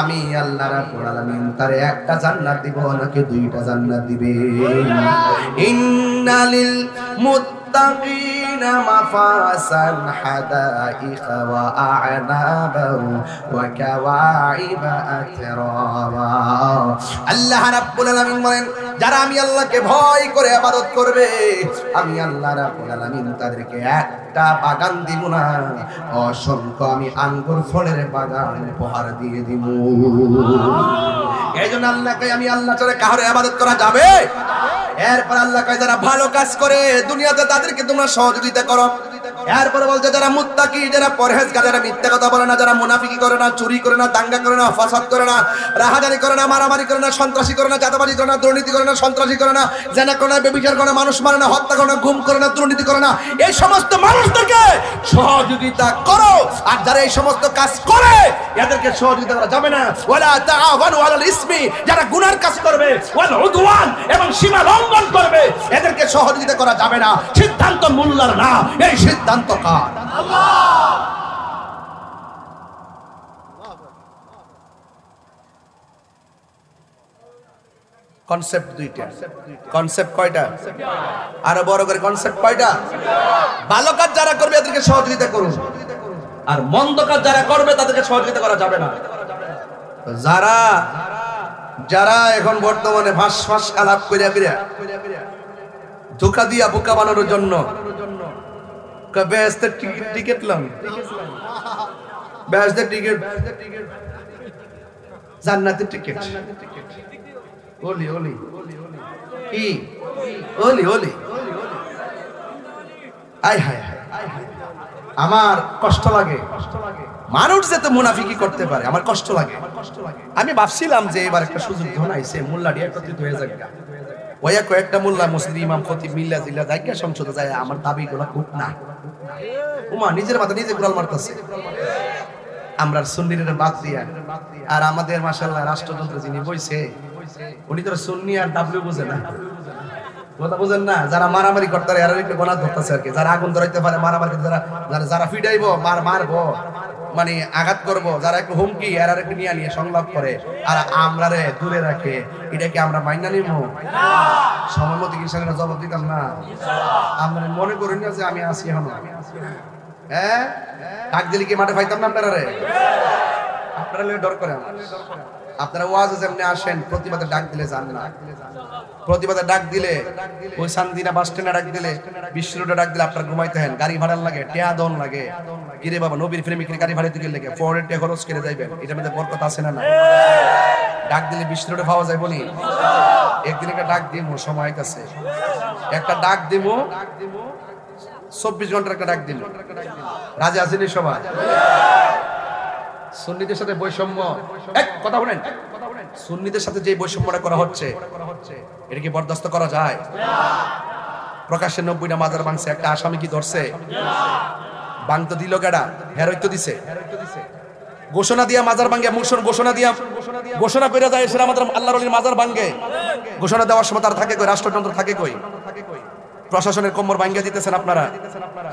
আমি আল্লাহ রাব্বুল আলামিন তারে একটা জান্নাত দিব নাকি দুইটা জান্নাত দিবে। ইন্নালিল للمتقين مفازا حدائق وأعنابا وكواعب أترابا আল্লাহ রাব্বুল আলামিন বলেন যারা আমি আল্লাহকে ভয় করে ইবাদত করবে আমি আল্লাহ রাব্বুল আলামিন তাদেরকে একটা বাগান দিব না অসংখ্য আমি আঙ্গুর ফলের বাগান উপহার দিয়ে দিব এইজন্য আল্লাহকে আমি আল্লাহ ছাড়া কারো ইবাদত করা যাবে এরপর আল্লাহ কয় যারা ভালো কাজ করে দুনিয়াতে তাদেরকে তোমরা সহযোগিতা করো এরপর বলছে যারা মুত্তাকি যারা পরহেজগার যারা মিথ্যা কথা বলে না যারা মুনাফিকি করে না চুরি করে না দাঙ্গা করে না ফাসাদ করে না রাহাজানি করে না মারামারি করে না সন্ত্রাসী করে না চাঁদাবাজি করে না দুর্নীতি করে না সন্ত্রাসী করে না জেনা করে না ব্যভিচার করে না মানুষ মারে না হত্যা করে না গুম করে না দুর্নীতি করে না এই সমস্ত মানুষদেরকে সহযোগিতা করো আর যারা এই সমস্ত কাজ করে এদেরকে সহযোগিতা করা যাবে না ওয়ালা তাআওয়ানু আলাল ইসমি যারা গুনার কাজ করবে ওয়াল উদওয়ান এবং সীমা লঙ্ঘন করবে এদেরকে সহযোগিতা করা যাবে না সিদ্ধান্ত মোল্লার না এই সিদ্ধান্ত কার আল্লাহ কনসেপ্ট দুইটা কনসেপ্ট কয়টা আরো বড় করে কনসেপ্ট কয়টা ভালো কাজ যারা করবে এদেরকে সহযোগিতা করুন আর মন্দ কাজ যারা করবে তাদেরকে সহযোগিতা করা যাবে না যারা যারা এখন বর্তমানে ভাস ভাস আলাপ কইরা বিরা ধোঁকা দিয়া বোকা বানানোর জন্য বেহেশতের টিকিট লাম বেহেশতের টিকিট জান্নাতের টিকিট ওলি ওলি কি ওলি ওলি আয় হায় আমার কষ্ট লাগে মানুষ যেতে মুনাফিকি করতে পারে আমার কষ্ট লাগে আমি ভাবছিলাম যে এবার একটা সুযোগ ধনাইছে মোল্লাটি একত্রিত হয়ে যাবে ওয়া কয়েকটা মোল্লা মসজিদ ইমাম খতিব মিল্লা জিল্লা জায়গা সংসদে যায় আমার দাবিগুলো খুব না উমা নিজের মাথা নিজে গোলাল মারতেছে আমরা সুন্নিদের বাদ দিয়া আর আমাদের মাশাআল্লাহ রাষ্ট্রযন্ত্র যিনি বইছে উনি তো সুন্নি আর ডাব্লিউ বুঝে না কথা বুঝেন না যারা মারামারি করতে এরা একটু গোনা ধরতেছে আর কি যারা আগুন ধরাইতে পারে মারামারি যারা যারা ফিডাইবো মারবো মানে আঘাত করব যারা একটু হুমকি এরা একটু নিয়ে সংলাপ করে আর আমরা রে দূরে রাখে এটা কি আমরা মাইনা নিব না সময় মতো কি সামনে জবাব দিতাম না আমরা মনে করি না যে আমি আসি এখন হ্যাঁ ডাক দিলে কি মাঠে পাইতাম না আপনারা রে আপনারা ডর করে আপনারা ওয়াজে যেমনি আসেন প্রতিবাদে ডাক দিলে যান না প্রতিবাদে ডাক দিলে ওই সান্দিনা বাস স্ট্যান্ডে ডাক দিলে বিশ্ব রোডে ডাক দিলে আপনার ঘুমাইতে হেন গাড়ি ভাড়া লাগে টিয়া দন লাগে কিরে বাবা নবীর প্রেমিকের গাড়ি ভাড়া দিকে লাগে ফোরের টিয়া খরচ করে যাইবেন এটার মধ্যে বরকত আছে না না ডাক দিলে বিশ্ব রোডে পাওয়া যায় বলি একদিন একটা ডাক দিব সময় কাছে একটা ডাক দিব 24 ঘন্টার একটা ডাক দিল রাজি আছেন সবাই সুন্নিদের সাথে বৈষম্য এক কথা বলেন সুন্নিদের সাথে যে বৈষম্যটা করা হচ্ছে এটা কি বরদাস্ত করা যায় প্রকাশ্যে 90টা মাজার ভাঙছে একটা আসামি কি ধরছে ভাঙতে দিল কেডা হেরইতো দিছে ঘোষণা দিয়া মাজার ভাঙে ঘোষণা করে যায় সেটা আমাদের আল্লাহর ওলির মাজার ভাঙে ঘোষণা দেওয়ার সময় তার থাকে কই রাষ্ট্রযন্ত্র থাকে কই প্রশাসনের কোমর ভাঙিয়ে দিতেছেন আপনারা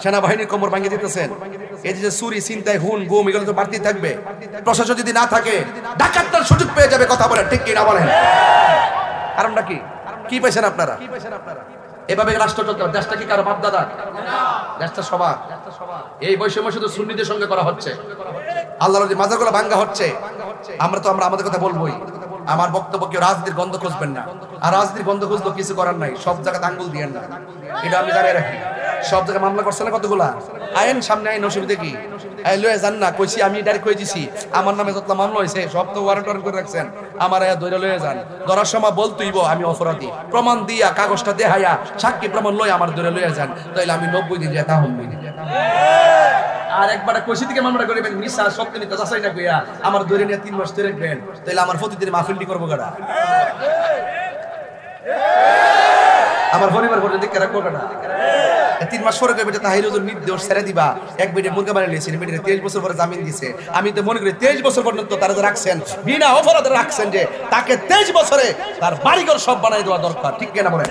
সেনাবাহিনীর কোমর ভাঙিয়ে দিতেছেন এই যে চুরি চিন্তায় হুন গুম এগুলো তো বাড়তি থাকবে প্রশাসন যদি না থাকে ডাকাতটার সুযোগ পেয়ে যাবে কথা বলেন ঠিক কি না বলেন কারণটা কি পাইছেন আপনারা এভাবে রাষ্ট্র চলতে দেশটা কি কারো বাপ দাদা দেশটা সবার এই বৈষম্য শুধু সুন্নিদের সঙ্গে করা হচ্ছে আল্লাহর ওই মাজারগুলো ভাঙা হচ্ছে আমরা আমাদের কথা বলবোই আমার বক্তব্য কেউ রাজনীতির গন্ধ খুঁজবেন না আর রাজনীতির গন্ধ খুঁজলেও কিছু করার নাই সব জায়গায় আঙ্গুল দিয়েন না এটা আমি জানিয়ে রাখি সব জায়গায় মামলা করছে না কতগুলা আইন সামনে আইন অসুবিধা কি লয়ে যান না কইছি আমি ডাইরেক্ট কই দিছি আমার নামে যত মামলা হয়েছে সব তো ওয়ারেন্ট করে রাখছেন আমার ধরে লয়ে যান ধরার সময় বলতেইব আমি অপরাধী প্রমাণ দিয়া কাগজটা দেখাইয়া সাক্ষী প্রমাণ লই আমার ধরে লয়ে যান তাইলে আমি 90 দিন যেতা হম আর একবার কইছি থেকে মামলা করিবেন মিছা সত্য নিতে যাচাই না কইয়া আমার ধরে নিয়ে 3 মাস ধরে রাখবেন তাইলে আমার প্রতিদিন মাহফিলটি করব গাড়া আমার পরিবার পর্যন্ত কে রাখবো গাড়া 3 মাস পরে কইবে তাহির হুজুর নির্দোষ ছেড়ে দিবা এক বিটে মুরগা বানাই লিয়েছেন বিটে 23 বছর পরে জামিন দিয়েছে আমি তো মনে করি 23 বছর পর্যন্ত তারা যে রাখছেন বিনা অপরাধে রাখছেন যে তাকে 23 বছরে তার বাড়িঘর সব বানাই দেওয়া দরকার ঠিক কি না বলেন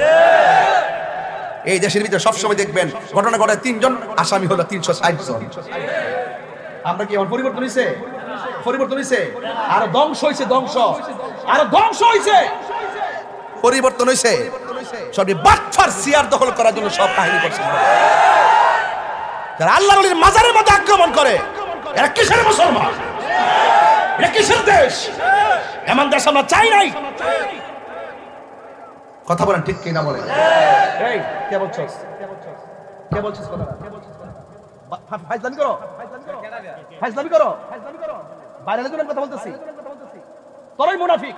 এই দেশের ভিতরে সব সময় দেখবেন ঘটনা ঘটে 3 জন আসামি হলো 360 জন আমরা কি আমার পরিবর্তন হইছে আর ধ্বংস হইছে পরিবর্তন হইছে সবই বাটফার সিয়ার দখল করার জন্য সব কাহিনী করছে। যারা আল্লাহর ওলির মাজারের মধ্যে আক্রমণ করে, এরা কিসের মুসলমান? এটা কিসের দেশ? এমন দেশ আমরা চাই নাই। কথা বলেন ঠিক কি না বলেন? এই কে বলছস? কে বলছস কথা? ফাইজলামি করো, ফাইজলামি করো, বাইরে জন্য কথা বলতেছি। তোরাই মুনাফিক,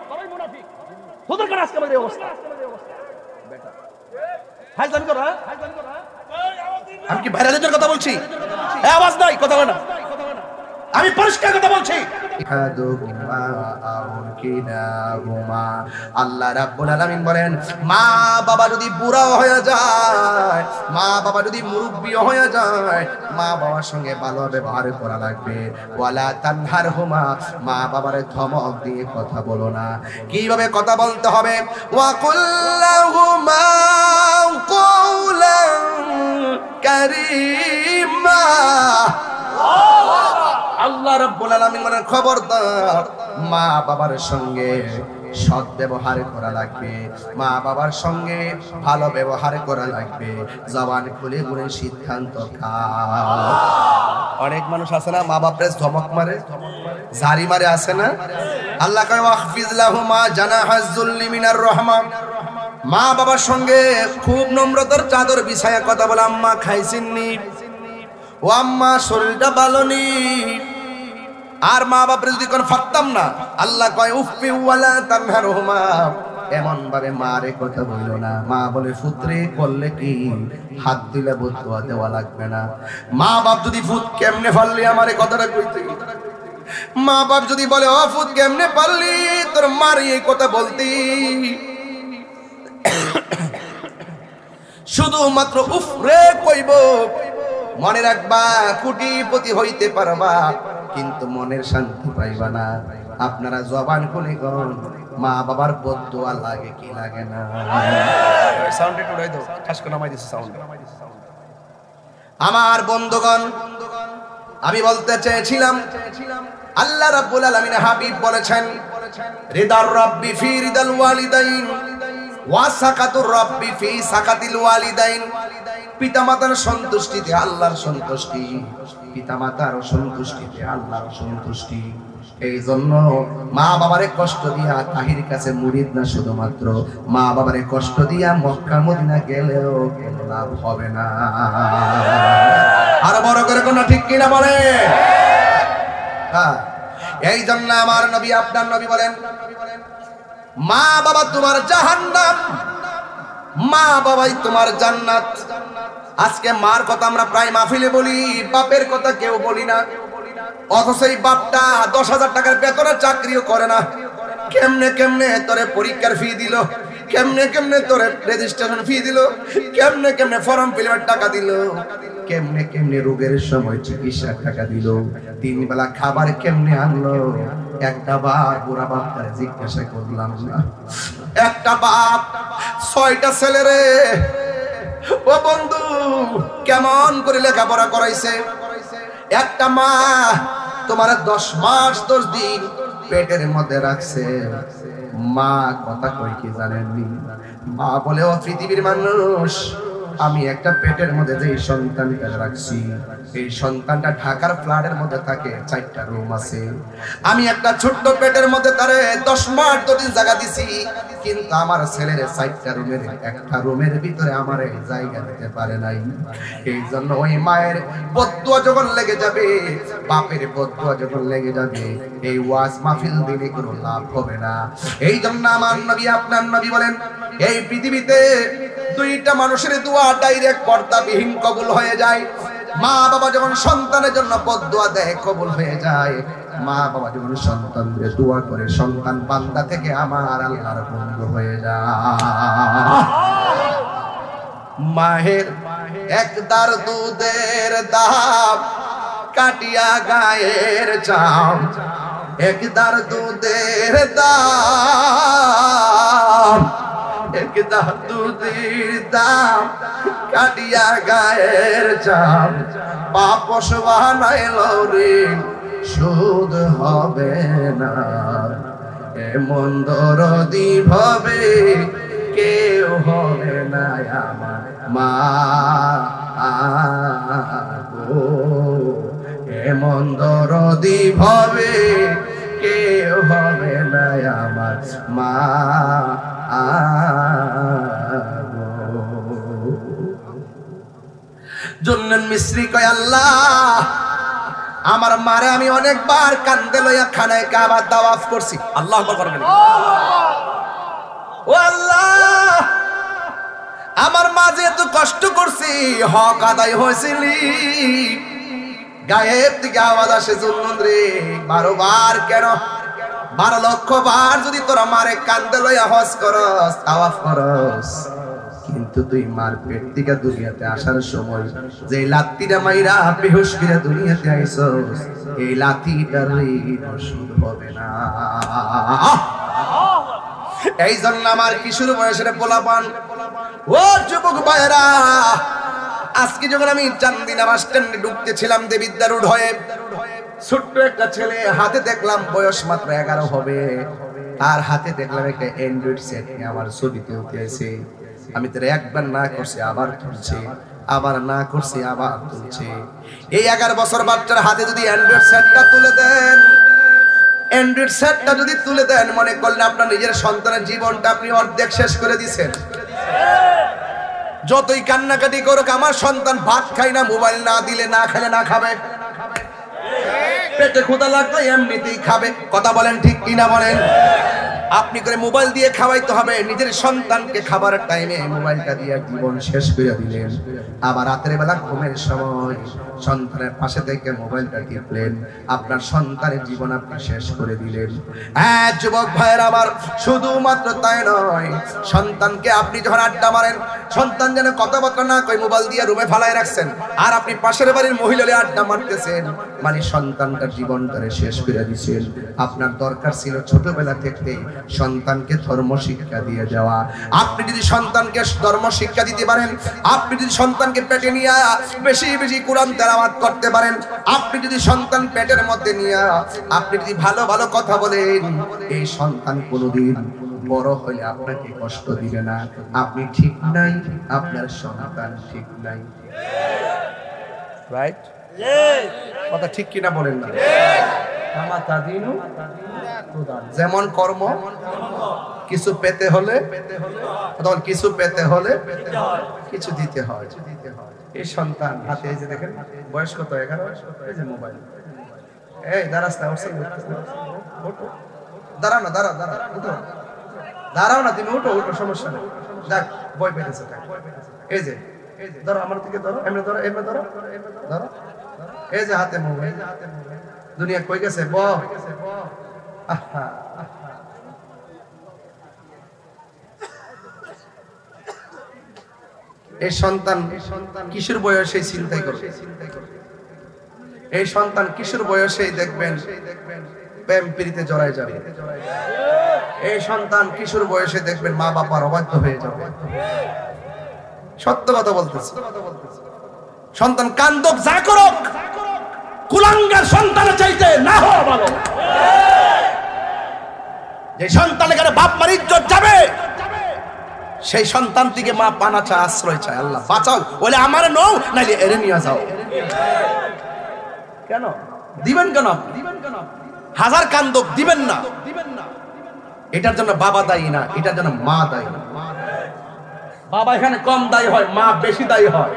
তোদের কারণে আজকে আমাদের এই অবস্থা। বেটা ফাইজলামি করো, আমি কি বাইরে জন্য কথা বলছি? এই আওয়াজ নাই, কথা বলে না, আমি পরিষ্কার কথা বলছি। আল্লাহ রাব্বুল আলামিন বলেন, মা বাবা যদি বুড়া হয়ে যায়, মা বাবা যদি মুরব্বি হয়ে যায়, মা বাবার সঙ্গে ভালো ব্যবহার করা লাগবে। ওয়ালা তানহারহুমা, মা বাবারে ধমক দিয়ে কথা বলো না। কিভাবে কথা বলতে হবে? ওয়া কুল্লাহুমা কাওলান কারীমা। আল্লাহ রাব্বুল আলামিন বলেন, খবরদার মা বাবার সঙ্গে সৎ ব্যবহার করা লাগবে, মা বাবার সঙ্গে ভালো ব্যবহার করা লাগবে। জবান খুলে খুলে সিদ্ধান্ত খাও। অনেক মানুষ আছে না, মা বাপরে ধমক মারে, ঝাড়ি মারে, আছে না? আল্লাহ কয় ওয়াহফিজ লাহুমা জানাহাজ যুল্লি মিনার রাহমা। মা বাবার সঙ্গে খুব নম্রতার চাদর বিছায়া কথা বলে, আম্মা খাইছেননি, ও আম্মা শরীরটা ভালো নেই। আর মা বাপরে যদি কোন ফাকতাম না, আল্লাহ কয় উফি ওয়ালা তানহারহুমা, এমন ভাবে মারে কথা বইল না। মা বলে ফুতরে করলে কি হাত দিলে বদুয়া দেওয়া লাগবে না। মা বাপ যদি ফুত কেমনে ফাললি আমারে কথাটা কইতে, মা বাপ যদি বলে ও ফুত কেমনে পারলি তোর মারি এই কথা বলতি, শুধুমাত্র উফরে কইব। মনে রাখবা কোটিপতি হইতে পারবা, কিন্তু মনের শান্তি পাইবা না। আপনারা জবান খুলে কোন মা বাবার বদদুয়া লাগে কি লাগে না? সাউন্ড একটু উড়াই দাও, ঠাসকে নামাই দিছে সাউন্ড। আমার বন্ধুগণ, আমি বলতে চেয়েছিলাম, আল্লাহ রাব্বুল আলামিন হাবিব বলেছেন, রিদার রাব্বি ফি রিদাল ওয়ালিদাইন ওয়া সাকাতুর রাব্বি ফি সাকাতিল ওয়ালিদাইন। পিতামাতার সন্তুষ্টিতে আল্লাহর সন্তুষ্টি, পিতামাতার সন্তুষ্টিতে আল্লাহর সন্তুষ্টি। এই জন্য মা বাবারে কষ্ট দিয়া তাহির কাছে মুরিদ না, শুধুমাত্র মা বাবারে কষ্ট দিয়া মক্কা মদিনা গেলেও কোনো লাভ হবে না। আর বড় করে কোন ঠিক কিনা বলে? হ্যাঁ, এই জন্য আমার নবী, আপনার নবী বলেন, মা বাবা তোমার জাহান্নাম, মা বাবাই তোমার জান্নাত। আজকে মার কথা আমরা প্রায় মাহফিলে বলি, বাপের কথা কেউ বলি না। অথচ এই বাপটা 10,000 টাকার বেতনের চাকরিও করে না। কেমনে কেমনে তোরে পরীক্ষার ফি দিল, কেমনে কেমনে তোরে রেজিস্ট্রেশন ফি দিল, কেমনে কেমনে ফর্ম ফিলের টাকা দিল, কেমনে কেমনে রোগের সময় চিকিৎসার টাকা দিল, 3 বেলা খাবার কেমনে আনলো। একটা বাপ, বুড়া বাপ তারে জিজ্ঞাসা করলাম না। একটা বাপ 6টা ছেলে রে, ও বন্ধু কেমন করে লেখাপড়া করাইছে। একটা মা তোমার 10 মাস 10 দিন পেটের মধ্যে রাখছে। মা কথা কই কি জানেননি? মা বলে, ও পৃথিবীর মানুষ, আমি একটা পেটের মধ্যে যে সন্তানটা রাখছি, এই সন্তানটা ঢাকার ফ্ল্যাটের মধ্যে থাকে, 4টা রুম আছে। আমি একটা ছোট্ট পেটের মধ্যে তারে 10 মাস 2 দিন জায়গা দিছি, কিন্তু আমার ছেলের 4টা রুমের একটা রুমের ভিতরে আমার জায়গা দিতে পারে নাই। এই জন্য ওই মায়ের বদদুয়া যখন লেগে যাবে, বাপের বদদুয়া যখন লেগে যাবে, এই ওয়াজ মাহফিল দিলে কোনো লাভ হবে না। এই জন্য আমার নবী, আপনার নবী বলেন, এই পৃথিবীতে 2টা মানুষের দোয়া ডাইরেক্ট পর্দাবিহীন কবুল হয়ে যায়। মা বাবা যখন সন্তানের জন্য বদদুয়া দেয়, কবুল হয়ে যায়। মা বাবা যখন সন্তানদের দোয়া করে, সন্তান বান্দা থেকে আমার আল্লাহর বন্ধু হয়ে যায়। মায়ের একদার দুধের দাম কাটিয়া গায়ের চাম, একদার দুধের দাম, একদার দুধের দাম কাটিয়া গায়ের চাম, পাপস বানাইল রে সুদ হবে না। এমন দরদি ভাবে কেউ হবে না আমার মা গো, এমন দরদি ভাবে কেউ হবে না আমার মা গো। জুন্নান মিস্রি কয় আল্লাহ আমার মারে আমি অনেকবার কান্দে লইয়া খানায় কাবা তাওয়াফ করছি। আল্লাহ আকবার করবেন। ও আল্লাহ আমার মা যেহেতু কষ্ট করছি হক আদায় হয়েছিল, গায়েব থেকে আওয়াজ আসে জুন্নুন রে 12 বার কেন 12 লক্ষ বার যদি তোরা মারে কান্দে লইয়া হজ করস তাওয়াফ করস, কিন্তু তুই মার পেট থেকে দুনিয়াতে আসার সময় যে লাত্তিটা মাইরা বেহুশ করে দুনিয়াতে আইছস এই লাত্তিটার নসিব হবে না। এই জন্য আমার কিশোর বয়সের পোলাপান ও যুবক ভাইরা, আজকে যখন আমি চান্দিনা বাস স্ট্যান্ডে ঢুকতেছিলাম দেবিদ্যা রোড হয়ে, ছোট্ট একটা ছেলে হাতে দেখলাম বয়স মাত্র 11 হবে, তার হাতে দেখলাম একটা অ্যান্ড্রয়েড সেট নিয়ে আমার ছবি তুলতে আছে। আমি তোর একবার না করছি আবার তুলছে, আবার না করছি আবার তুলছে। এই 11 বছর বাচ্চার হাতে যদি অ্যান্ড্রয়েড সেটটা তুলে দেন, অ্যান্ড্রয়েড সেটটা যদি তুলে দেন, মনে করলেন আপনার নিজের সন্তানের জীবনটা আপনি অর্ধেক শেষ করে দিয়েছেন। যতই কান্নাকাটি করুক আমার সন্তান ভাত খায় না, মোবাইল না দিলে না খেলে না খাবে, পেটে ক্ষুধা লাগবে এমনিতেই খাবে। কথা বলেন ঠিক কিনা বলেন? আপনি করে মোবাইল দিয়ে খাওয়াইতে হবে, নিজের সন্তানকে খাবারের টাইমে মোবাইলটা দিয়ে জীবন শেষ করে দিলেন। আবার রাতের বেলা ঘুমের সময় সন্তানের পাশে থেকে মোবাইলটা টিপলেন, আপনার সন্তানের জীবন আপনি শেষ করে দিলেন। হ্যাঁ যুবক ভাইয়ের আমার, শুধুমাত্র তাই নয়, সন্তানকে আপনি যখন আড্ডা মারেন, সন্তান যেন কথাবার্তা না কই মোবাইল দিয়ে রুমে ফালাই রাখছেন, আর আপনি পাশের বাড়ির মহিলারে আড্ডা মারতেছেন, মানে সন্তানটার জীবনটারে শেষ করে দিচ্ছেন। আপনার দরকার ছিল ছোটবেলা থেকে সন্তানকে ধর্ম শিক্ষা দিয়ে যাওয়া। আপনি যদি সন্তানকে ধর্ম শিক্ষা দিতে পারেন, আপনি যদি সন্তানকে পেটে নিয়ে বেশি বেশি কোরআন তেলাওয়াত করতে পারেন, আপনি যদি সন্তান পেটের মধ্যে নিয়ে আপনি যদি ভালো ভালো কথা বলেন, এই সন্তান কোনোদিন বড় হলে আপনাকে কষ্ট দিবে না। আপনি ঠিক নাই, আপনার সন্তান ঠিক নাই। রাইট? কথা ঠিক কিনা বলেন না? যেমন কর্ম, কিছু পেতে হলে কিছু পেতে হলে কিছু দিতে হয়। এই সন্তান হাতে এই যে দেখেন বয়স কত 11, এই যে মোবাইল, এই দাঁড়াস না, দাঁড়াও না, দাঁড়াও না, তুমি উঠো, সমস্যা নেই, দেখ বই পেতেছে, এই যে ধরো আমার থেকে ধরো, এমনি ধরো, এমনি ধরো, এই যে হাতে মোবাইল, দুনিয়া কই গেছে ব। এই সন্তান কিশোর বয়সে চিন্তাই করবে, এই সন্তান কিশোর বয়সেই দেখবেন প্রেম প্রীতিতে জড়ায় যাবে, এই সন্তান কিশোর বয়সে দেখবেন মা বাবার অবাধ্য হয়ে যাবে। সত্য কথা বলতেছি, সন্তান কান্দক যা করুক, কুলাঙ্গার সন্তানের চাইতে না হওয়া ভালো। যে সন্তানের কাছে বাপ মার ইজ্জত যাবে, সেই সন্তান থেকে মা পানা চায়, আশ্রয় চায়, আল্লাহ বাঁচাও, বলে আমার নও নাইলে এরে নিয়ে যাও। কেন দিবেন, কেন হাজার কান্দক দিবেন না? এটার জন্য বাবা দায়ী না, এটার জন্য মা দায়ী। বাবা এখানে কম দায়ী হয়, মা বেশি দায়ী হয়।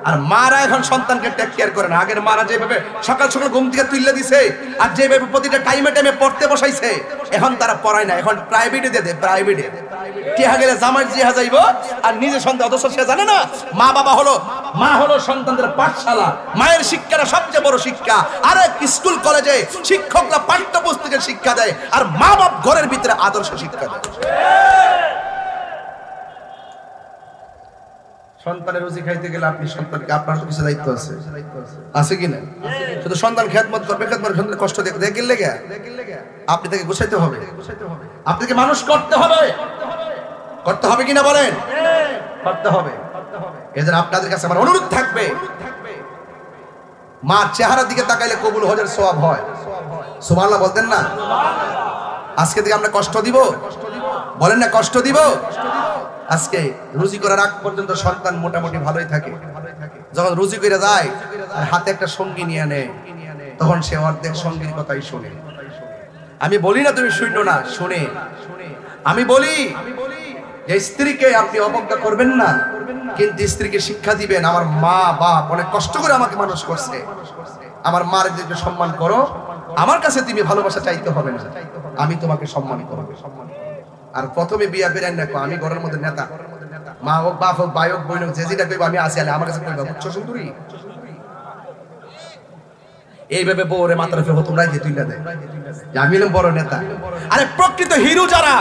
আর মারা এখন সন্তানকে টেক কেয়ার করে না। আগের মারা যেভাবে সকাল সকাল ঘুম থেকে তুলে দিছে, আর যেভাবে প্রতিটা টাইমে টাইমে পড়তে বসাইছে, এখন তারা পড়ায় না, এখন প্রাইভেটে দিয়ে দেয়। প্রাইভেটে টিহা গেলে জামাই জিহা যাইব, আর নিজে সন্তান, অথচ সে জানে না মা হলো সন্তানদের পাঠশালা। মায়ের শিক্ষাটা সবচেয়ে বড় শিক্ষা। আর স্কুল কলেজে শিক্ষকরা পাঠ্যপুস্তকের শিক্ষা দেয়, আর মা বাপ ঘরের ভিতরে আদর্শ শিক্ষা দেয়। সন্তানের রুজি খাইতে গেলে আপনি সন্তানকে, আপনার তো কিছু দায়িত্ব আছে কি না? শুধু সন্তান খেদমত করবে, সন্তান কষ্ট দেখে লেগে আপনি তাকে গুছাইতে হবে, আপনাকে মানুষ করতে হবে কিনা বলেন? করতে হবে। এজন্য আপনাদের কাছে আমার অনুরোধ থাকবে, মার চেহারার দিকে তাকাইলে কবুল হজের সওয়াব হয়। সুবহানাল্লাহ বলতেন না? আজকে থেকে আমরা কষ্ট দিব, বলেন না কষ্ট দিব? আজকে রুজি করার আগ পর্যন্ত সন্তান মোটামুটি ভালোই থাকে, যখন রুজি করে যায় আর হাতে একটা সঙ্গী নিয়ে নেয়, তখন সে অর্ধেক সঙ্গীর কথাই শোনে। আমি বলি না তুমি শুনো না, শুনে। আমি বলি যে স্ত্রীকে আপনি অবজ্ঞা করবেন না, কিন্তু স্ত্রীকে শিক্ষা দিবেন। আমার মা বাপ অনেক কষ্ট করে আমাকে মানুষ করছে, আমার মার যে সম্মান করো, আমার কাছে তুমি ভালোবাসা চাইতে হবে না, আমি তোমাকে সম্মান করব। আর প্রথমে বিয়া বেরান রাখো, আমি ঘরের মধ্যে নেতা, মা হোক বাপ হোক ভাই হোক বোন হোক, যে যেটা কইব আমি আসি, আলে আমার কাছে কইবা বুঝছো সুন্দরী। এইভাবে বউরে মাথার উপরে হতো রাইতে তুইলা দেয় যে আমি হলাম বড় নেতা। আরে প্রকৃত হিরো যারা,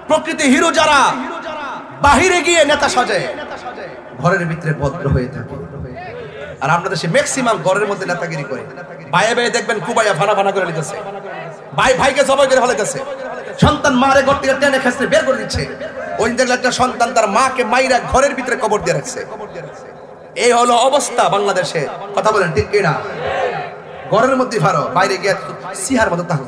প্রকৃত হিরো যারা বাহিরে গিয়ে নেতা সাজে, ঘরের ভিতরে ভদ্র হয়ে থাকে। আর আমরা দেশে ম্যাক্সিমাম ঘরের মধ্যে নেতাগিরি করে। ভাইয়ে ভাইয়ে দেখবেন কুবাইয়া ফানা ফানা করে নিতেছে, ভাই ভাইকে জবাই করে ফেলাইতেছে, সন্তান মারে ঘর থেকে টেনে খেসে বের করে দিচ্ছে। ওই দেখলে একটা সন্তান তার মাকে মাইরা ঘরের ভিতরে কবর দিয়ে রাখছে। এই হলো অবস্থা বাংলাদেশে। কথা বলেন ঠিক কিনা? ঘরের মধ্যে ভালো, বাইরে গিয়ে সিহার মতো থাকো।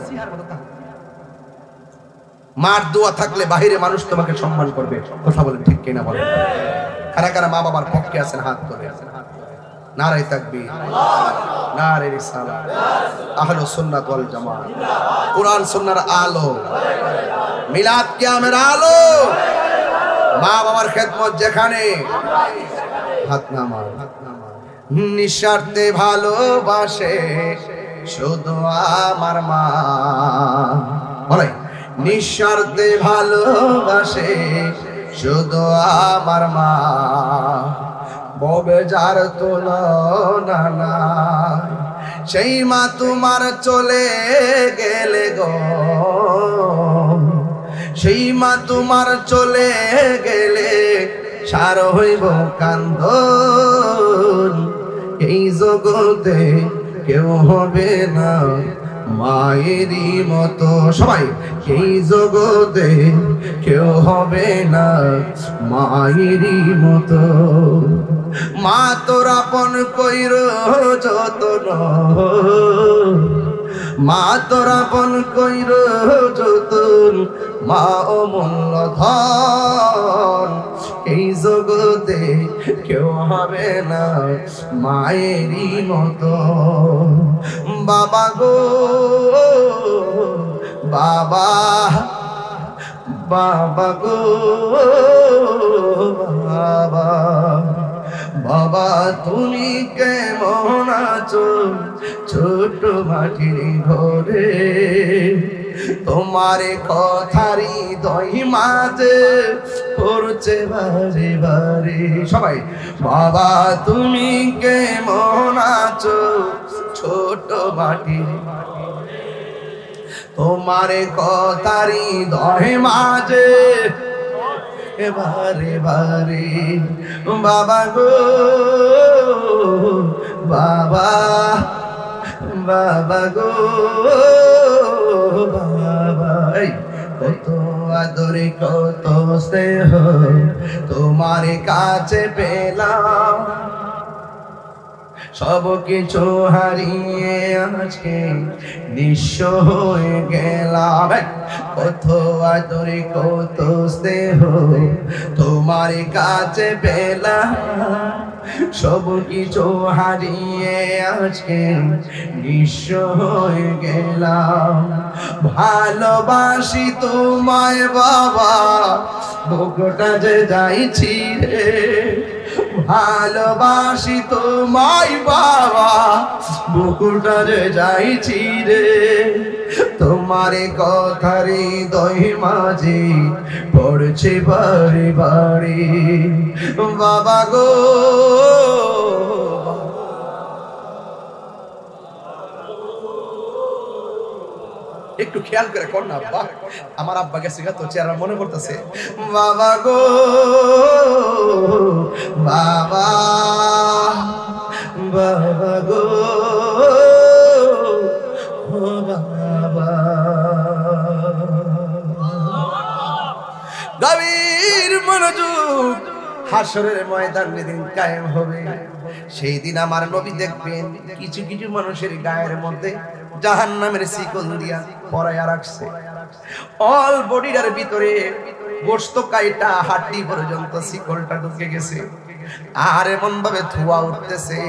মার দোয়া থাকলে বাহিরে মানুষ তোমাকে সম্মান করবে। কথা বলেন ঠিক কিনা? বলেন কারা কারা মা বাবার পক্ষে আছেন হাত তোলে। নারে তাকবীর, নারে রিসালাত, আহলুস সুন্নাত ওয়াল জামাত, কুরআন সুন্নাহর আলো, মিলাদ কিয়ামের আলো, মা বাবার খেদমত যেখানে, হাত নামা। নিঃস্বার্থে ভালোবাসে শুধু আমার মা, বলে নিঃস্বার্থে ভালোবাসে শুধু আমার মা, ববে যার তুলনা নাই, সেই মা তোমার চলে গেলে গো, সেই মা তোমার চলে গেলে সার হইব কান্দন। এই জগতে কেউ হবে না মায়েরই মতো, সবাই এই জগতে কেউ হবে না মায়েরই মতো। মা তোর আপন কইর যতন, মা তোর আপন কইর যতন, মা অমূল্য ধন। এই জগতে কেউ হবে না মায়েরই মতো। বাবা গো বাবা, বাবা গো বাবা, বাবা তুমি কেমন আছো ছোট মাটির ঘরে, তোমার কথারি দই মাঝে পড়ছে বারে বারে। সবাই বাবা তুমি কেমন আছো ছোট মাটির, তোমার কথারি দই মাঝে বারে বারে। বাবা গো বাবা, বাবা গো বাবা, কত আদরে কত স্নেহ তোমার কাছে পেলাম, সব কিছু হারিয়ে আজকে নিঃস্ব হয়ে গেলাম। কত আদরে কত স্নেহ তোমার কাছে পেলাম, সব কিছু হারিয়ে আজকে নিঃস্ব হয়ে গেলাম। ভালোবাসি তোমায় বাবা, বুকটা যে যাইছি রে, ভালোবাসি তোমায় বাবা, বুকটা যে যাইছি রে। তোমার কথারে দই মাঝে পড়ছে বারে বারে। বাবা গো একটু খেয়াল করে কর না আব্বা, আমার আব্বা গেছে তো চেহারা মনে করতেছে। বাবা গো বাবা, বাবা গো বাবা। গভীর মনোযোগ, হাসরের ময়দান যেদিন কায়েম হবে, সেই দিন আমার নবী দেখবেন কিছু কিছু মানুষের গায়ের মধ্যে জাহান্নামের শিকল দিয়া পরাইয়া রাখছে। অল বডিটার ভিতরে গোশত কাইটা হাড্ডি পর্যন্ত শিকলটা ঢুকে গেছে, আর এমন ভাবে ধোঁয়া উঠতেছে।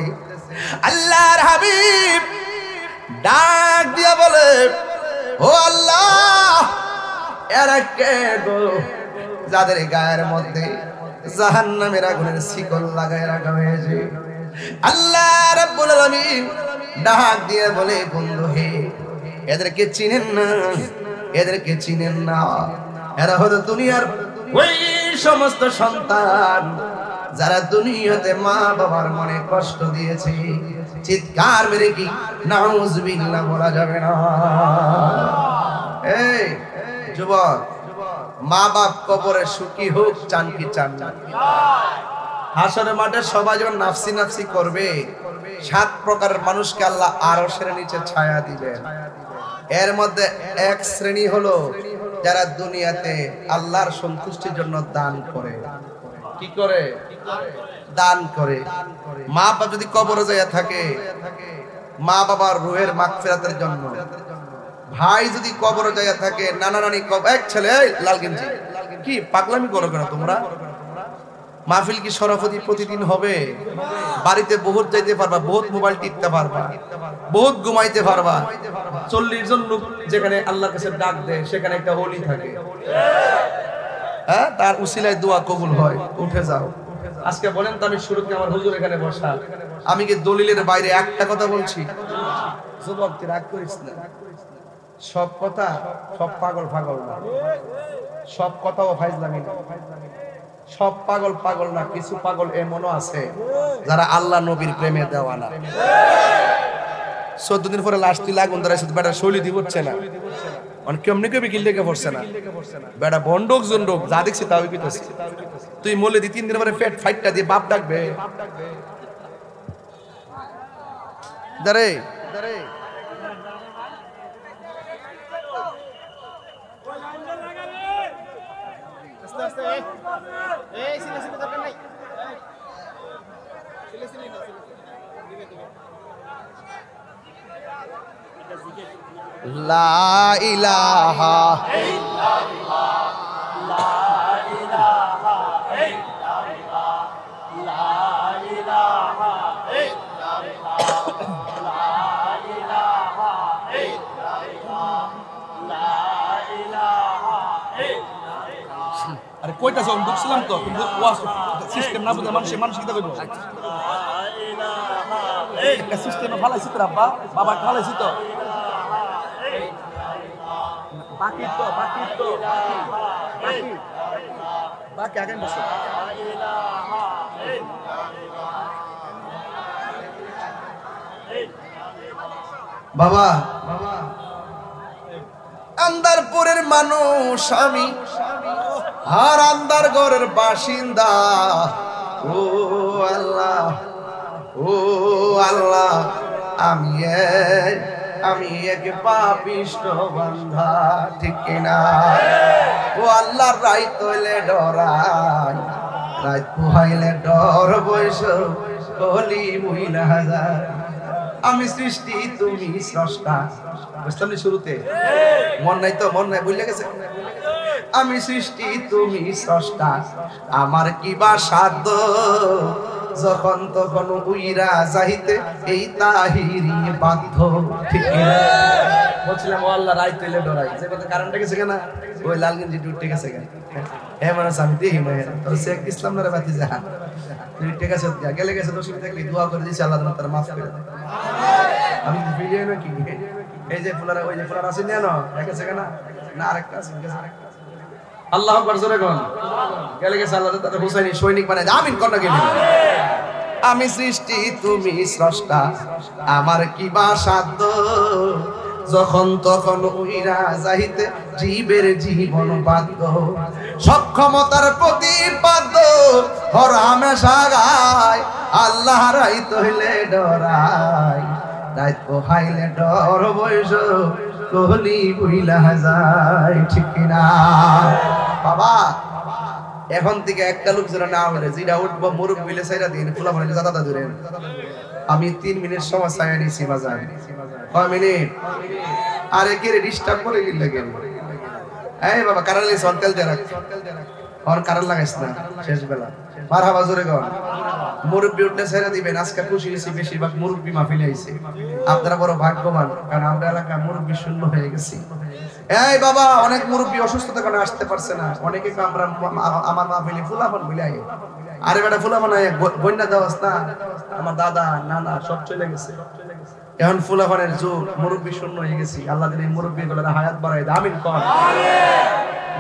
আল্লাহর হাবিব ডাক দিয়া বলে, ও আল্লাহ, এরা কে গো যাদের গায়ের মধ্যে জাহান্নামের আগুনের শিকল লাগায় রাখা হয়েছে? আল্লাহ রাব্বুল আলামিন ডাক দিয়ে বলে, বন্ধু হে, এদেরকে চিনেন না, এদেরকে চিনেন না। এরা হলো দুনিয়ার ওই সমস্ত সন্তান যারা দুনিয়াতে মা বাবার মনে কষ্ট দিয়েছে। চিৎকার মেরে কি নাউজুবিল্লাহ বলা যাবে না? এই যুবক, মা বাপ কবরে সুখী হোক চান কি চান না? হাসরের মাঠে সবাই যখন নাফসি নাফসি করবে, 7 প্রকারের মানুষকে আল্লাহ আরশের নিচে ছায়া দিবেন। এর মধ্যে এক শ্রেণী হলো যারা দুনিয়াতে আল্লাহর সন্তুষ্টির জন্য দান করে। কি করে? দান করে। মা বাবা যদি কবরে যায় থাকে, মা বাবার রূহের মাগফিরাতের জন্য, ভাই যদি কবরে যায় থাকে, নানা নানি এক ছেলে, লাল গেঞ্জি কি পাগলামি করো কেন তোমরা? মাহফিল কি সরাফতি প্রতিদিন হবে? বাড়িতে বহুত যাইতে পারবা, বহুত মোবাইল টিপতে পারবা, বহুত ঘুমাইতে পারবা। 40 জন লোক যেখানে আল্লাহর কাছে ডাক দেয়, সেখানে একটা ওলি থাকে, হ্যাঁ, তার উসিলায় দোয়া কবুল হয়। উঠে যাও। আজকে বলেন তো, আমি শুরুতে আমার হুজুর এখানে বসা, আমি কি দলিলের বাইরে একটা কথা বলছি? যুবক তুই রাগ করিস না, সব কথা সব পাগল পাগল না, সব কথাও ফাইজলামি না, সব পাগল পাগল না। কিছু পাগল এমনও আছে যারা আল্লাহ নবীর প্রেমে দেওয়ানা। 14 দিন পরে লাশ তুই লাগুন ধরে বেটা শৈলী দিবচ্ছে না, কেমনি কেবি গিল্লেকে পড়ছে না, বেটা বন্ডক জন্ডক যা দেখছি তাও পিতেছি। তুই মলে দি 3 দিন পরে পেট ফাইটটা দিয়ে বাপ ডাকবে। দাঁড়ে লা ইলাহা ইল্লাল্লাহ, লা ইলাহা ইল্লাল্লাহ, লা ইলাহা ইল্লাল্লাহ, লা ইলাহা ইল্লাল্লাহ, লা ইলাহা ইল্লাল্লাহ। আরে কইতাছ ঢুকছিলাম তো, কিন্তু ওয়াজ সিস্টেম না বুঝে মানুষ কি কইব? লা ইলাহা একটা সিস্টেমে ফালাইছি তো আব্বা, বাবা ফালাইছি তো, বাকি তো বাকি তো বাকি বাকি আগে বসো। বাবা, আন্দারপুরের মানুষ আমি, আর আন্দার ঘরের বাসিন্দা। ও আল্লাহ, ও আল্লাহ, আমি এক পাপিষ্ঠ বান্ধা, ঠিক কিনা? ও আল্লাহর রাইত হইলে ডরাই, রাত পুহাইলে ডর বৈশ কলি মহিলা হাজার। আমি সৃষ্টি, তুমি স্রষ্টা। বুঝতাম না শুরুতে? মন নাই তো? মন নাই, বুঝলে গেছে? আমি সৃষ্টি, তুমি স্রষ্টা, আমার কি বা সাধ্য, যখন তখন উইরা যাইতে এই তাহিরি বাধ্য, ঠিক কিনা? বলছিলাম ও আল্লাহ রাইত হইলে ডরাই, যে কথা কারণটা গেছে কেনা? ওই লাল গেঞ্জি উঠে গেছে কেন? হ্যাঁ মানুষ আমি দেখি না, তোর শেখ ইসলাম না রে বাতি যা, তুই ঠিক আছে গেলে গেছে, দোষী থাকলে দোয়া করে দিচ্ছি আল্লাহ তার মাফ করে দেয়। আমি ভিডিও নাকি এই যে ফুলারা, ওই যে ফুলারা আছে না, দেখেছে কেনা? না আরেকটা আছে, আল্লাহ আকবার জোরে কোন গেলে গেছে আল্লাহ তার হুসাইনি সৈনিক বানায়। আমিন কোন গেলে? আমি সৃষ্টি, তুমি স্রষ্টা, আমার কি বা সাধ্য, যখন তখন উইরা যাইতে জীবের জীবন বাধ্য, সক্ষমতার প্রতিপাদ্য হর হামেশা গায়, আল্লাহ রাইত হইলে ডরাই, রাইত পোহাইলে ডর বৈশ কলি বুইলা যায়, ঠিক কিনা? বাবা, এখন থেকে একটা লোক যেন না হলে যেটা উঠবো মুরুখ বিলে সাইরা দিন ফুলা মানে দাদা ধরেন। আমি 3 মিনিট সময় চাই নিছি বাজার। 5 মিনিট? আরে কে ডিস্টার্ব করে গেল, এই বাবা কারেন্ট লাগাইছ তেল দিয়ে রাখ আর কারেন্ট লাগাইছ না শেষ বেলা মারহাবা জোরে গো মুরব্বি উঠলে ছেড়ে দিবেন আজকে খুশি হয়েছি বেশিরভাগ মুরব্বি মাহফিলে আইছে আপনারা বড় ভাগ্যবান কারণ আমরা এলাকা মুরব্বি শূন্য হয়ে গেছি এই বাবা অনেক মুরব্বি অসুস্থতার কারণে আসতে পারছে না অনেকে আমরা আমার মাহফিলে ফুলাফান বলে আই আরে বেটা ফুলাফান আয় বন্যা দেওয়াস না আমার দাদা নানা সব চলে গেছে এখন ফুলাফানের যুগ মুরব্বি শূন্য হয়ে গেছি আল্লাহ দিন এই মুরব্বি গুলোর হায়াত বাড়ায় দেয় আমিন কোন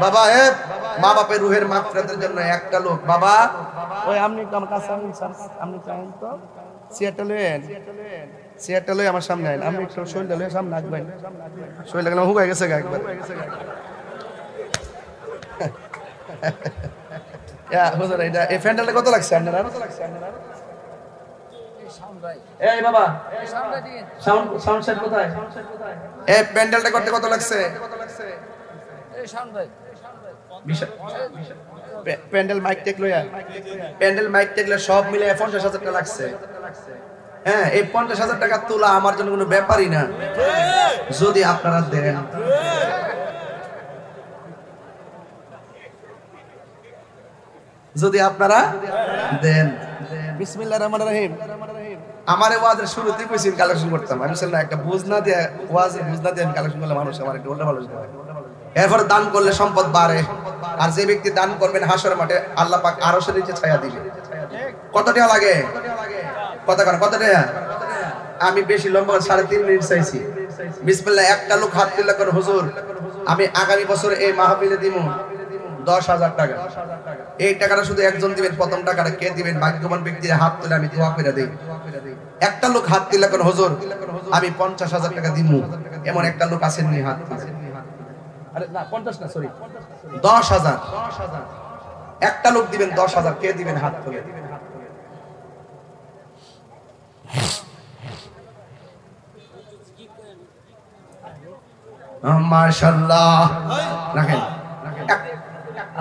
বাবা এ মা বাপের রুহের মাগফিরাতের জন্য একটা লোক বাবা ওই আপনি আমার কাছে আপনি চাইেন তো সিয়াটলে আমার সামনে আইন আপনি একটু শরীরটা লয়ে সামনে আসবেন শরীর লাগলাম হুগাই গেছে গা একবার হুজুর এটা এই ফ্যান্ডেলটা কত লাগছে আপনারা এই বাবা সাউন্ড সেট কোথায় এই প্যান্ডেলটা করতে কত লাগছে এই সাউন্ড ভাই প্যান্ডেল মাইক টেক লইয়া প্যান্ডেল মাইক টেকলে সব মিলে 50,000 টাকা লাগছে হ্যাঁ এই 50,000 টাকা তোলা আমার জন্য কোনো ব্যাপারই না যদি আপনারা দেন যদি আপনারা দেন বিসমিল্লাহির রহমানির রহিম আমারে ওয়াজের শুরুতেই কইছিন কালেকশন করতাম আমি বললাম একটা বুঝ না দিয়ে ওয়াজের বুঝ না দিয়ে আমি কালেকশন করলে মানুষ আমার একটু উল্টা ভালো হয় এরপর দান করলে সম্পদ বাড়ে আর যে ব্যক্তি দান করবেন হাসরের মাঠে আল্লাহ পাক আরশের নিচে ছায়া দিবে কত টাকা লাগে কত টাকা আমি বেশি লম্বা 3.5 মিনিট চাইছি বিসমিল্লাহ একটা লোক হাত তুলে করে হুজুর আমি আগামী বছর এই মাহফিলে দিমু 10,000 টাকা এই টাকাটা শুধু একজন দিবেন প্রথম টাকাটা কে দিবেন ভাগ্যবান ব্যক্তির হাত তুলে আমি দোয়া করে দেই একটা লোক হাত তুলে করে হুজুর আমি 50,000 টাকা দিমু এমন একটা লোক আছেন নি হাত তুলে আরে না 50 না সরি 10,000 একটা লোক দিবেন 10,000 কে দিবেন হাত তুলে মাশাআল্লাহ রাখেন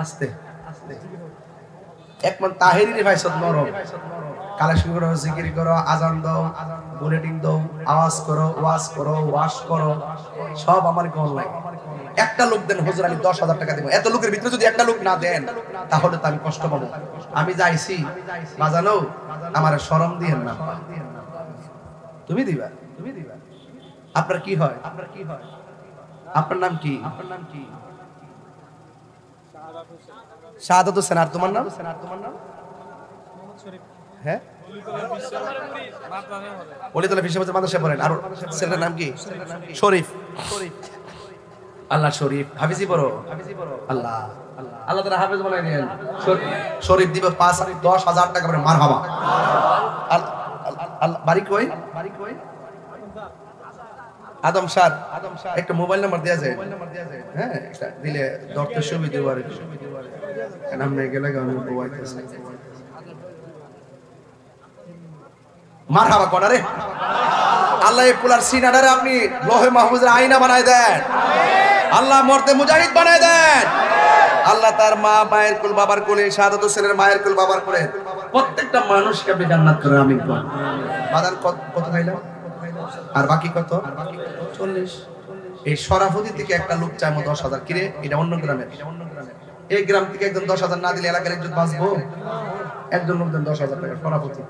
আস্তে একমন তাহেরি রে ভাই সদ নরম কালেকশন করো জিকির করো আজান দাও বুলেটিন দাও আওয়াজ করো ওয়াজ করো ওয়াশ করো সব আমার কোন লাগে একটা লোক দেন হুজুর আমি 10,000 টাকা দেব এত লোকের ভিতরে যদি একটা লোক না দেন তাহলে তো আমি কষ্ট পাবো আমি যাইছি বাজানো আমার শরম দিয়েন না তুমি দিবা আপনার কি হয় আপনার নাম কি শাহাদাত হোসেন আর তোমার নাম হ্যাঁ ওলিতলা বিশ্ববিদ্যালয় মাদ্রাসায় পড়েন আর ছেলের নাম কি শরীফ আল্লাহ শরীফ হাফিজি পড়ো আল্লাহ আল্লাহ তাআলা হাফেজ বানাই দেন শরীফ দিবে 5-10,000 টাকা করে মারহাবা বাড়ি কই আদম স্যার একটা মোবাইল নাম্বার দেয়া যায় হ্যাঁ দিলে ডক্টর সুবিধা হবে নাম নেই গেলে আমি বইতেছি মারহাবা কোন রে আল্লাহ এই পুলার সিনাডারে আপনি লোহে মাহফুজের আয়না বানায় দেন আল্লাহ মরতে মুজাহিদ বানায় দেন আল্লাহ তার মা মায়ের কুল বাবার কোলে শাহাদাত হোসেনের মায়ের কুল বাবার কোলে প্রত্যেকটা মানুষকে আপনি জান্নাত করে আমিন কোন বাদান কত খাইলাম আর বাকি কত 40 এই সরাফতি থেকে একটা লোক চাইমো 10,000 কিরে এটা অন্য গ্রামের এই গ্রাম থেকে একজন 10,000 না দিলে এলাকার একজন বাঁচবো একজন লোক দেন 10,000 টাকা সরাফতি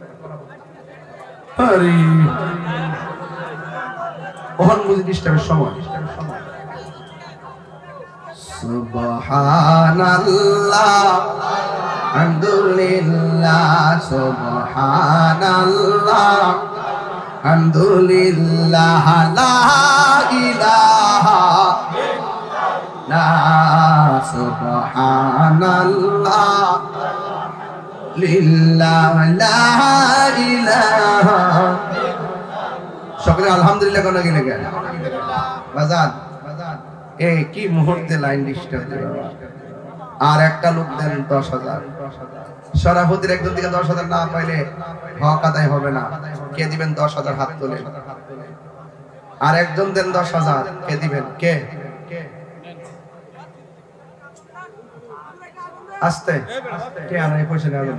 আরে ওহন বুঝি ডিস্টার্বের সময় সুবহানাল্লাহ আলহামদুলিল্লাহ সুবহানাল্লাহ আলহামদুলিল্লাহ লা ইলাহা ইল্লাল্লাহ সুবহানাল্লাহ লিল্লাহ লা ইলাহা সকলে আলহামদুলিল্লাহ কোন গেলে গেল বাজান এই কি মুহূর্তে লাইন ডিস্টার্ব দিল আর একটা লোক দেন 10,000 সরাফতির একজন থেকে 10,000 না পাইলে হক আদায় হবে না কে দিবেন 10,000 হাত তুলে আর একজন দেন 10,000 কে দিবেন কে আস্তে কে আর এই পয়সা নেবেন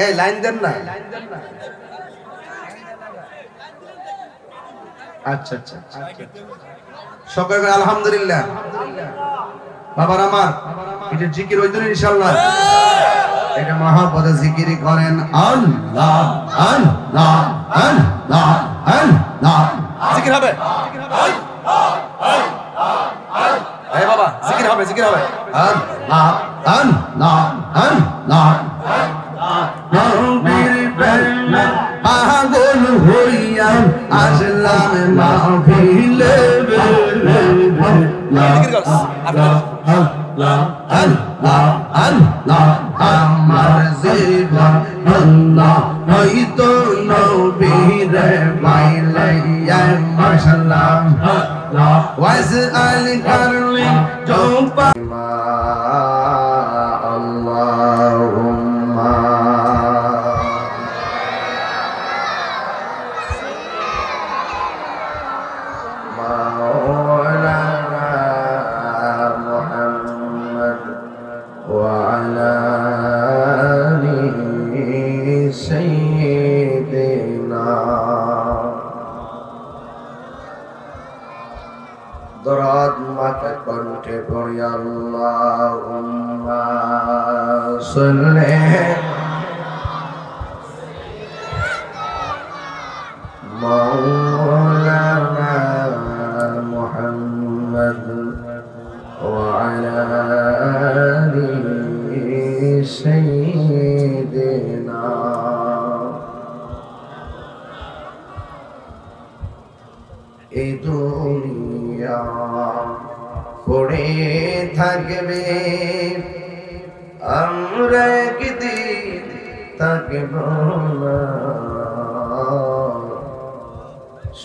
এই লাইন দেন না আচ্ছা আচ্ছা, সকলে বলেন আলহামদুলিল্লাহ। বাবার আমার এটা জিকির হইতো না ইনশাআল্লাহ। এটা মহাপদে জিকির করেন আল্লাহ আল্লাহ আল্লাহ আল্লাহ। জিকির হবে এই বাবা, জিকির হবে, জিকির হবে। আল্লাহ আল্লাহ আল্লাহ। নবীর প্রেমে পাগল হইয়া আসলাম মাহফিলে। আল্লাহ আল্লাহ আল্লাহ আমার জীবন আল্লাহ হইতো নবীরে পাইলাইয়া মাশাআল্লাহ। ওয়াজ আল করলি জোপা আল্লাহুম্মা দরাদ মাতা কণ্ঠে পড়ি আল্লাহুম্মা সাল্লি মাওলানা মুহাম্মদ ওয়া আলা আলি সাইয়্যিদিনা। এই দুনিয়া পড়ে থাকবে, আমরা একদিন থাকব না।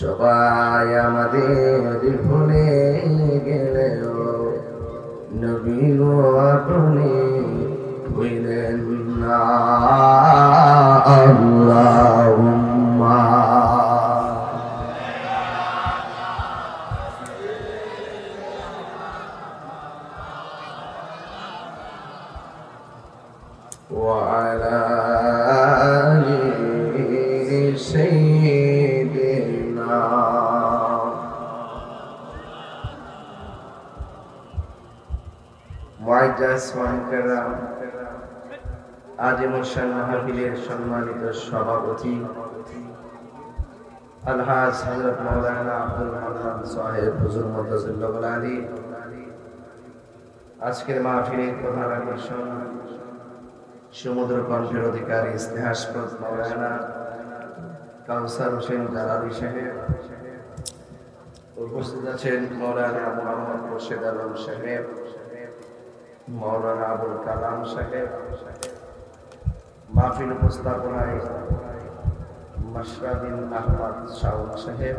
সবাই আমাদের ভুলে গেলেও নবী গো আপনি ভুলেন না। আল্লাহুম্মা وعلى آل سيدنا। মুআজ্জাজ ওয়ানকেরাম, আজিমুল শান মাহফিলের সম্মানিত সভাপতি আলহাজ হযরত মাওলানা আব্দুল মান্নান সাহেব হুজুর মুতাজিল্লাহুল আলী, আজকের মাহফিলের প্রধান আকর্ষণ সমুদ্র কণ্ঠের অধিকারী ইতিহাসপ্রদ মাওলানা কাউসার হোসেন জালালী সাহেব, উপস্থিত আছেন মাওলানা মুহাম্মদ মুর্শিদ আলম সাহেব, মাওলানা আবুল কালাম সাহেব, মাহফিল উপস্থাপনায় মাশরাফিন আহমদ শাওন সাহেব।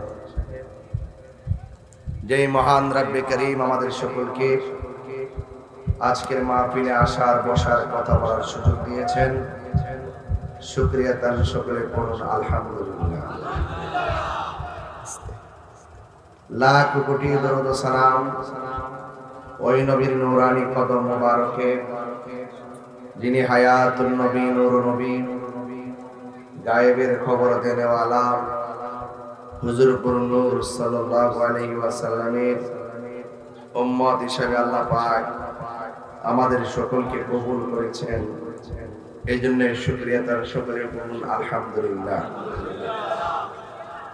যেই মহান রব্বে করিম আমাদের সকলকে আজকের মাহফিলে আসার বসার কথা বলার সুযোগ দিয়েছেন, শুকরিয়া তার সকলে পড়ুন আলহামদুলিল্লাহ। লাখ কোটি দরুদ ও সালাম ওই নবীর নূরানি কদম মোবারকে, যিনি হায়াতুন নবী, নূরুন নবী, গায়েবের খবর দেনেওয়ালা হুজুর পুরুন নূর সাল্লাল্লাহু আলাইহি ওয়াসাল্লামের উম্মত হিসেবে আল্লাহ পাক আমাদের সকলকে কবুল করেছেন। এই জন্য শুকরিয়া তার সকলে বলুন আলহামদুলিল্লাহ।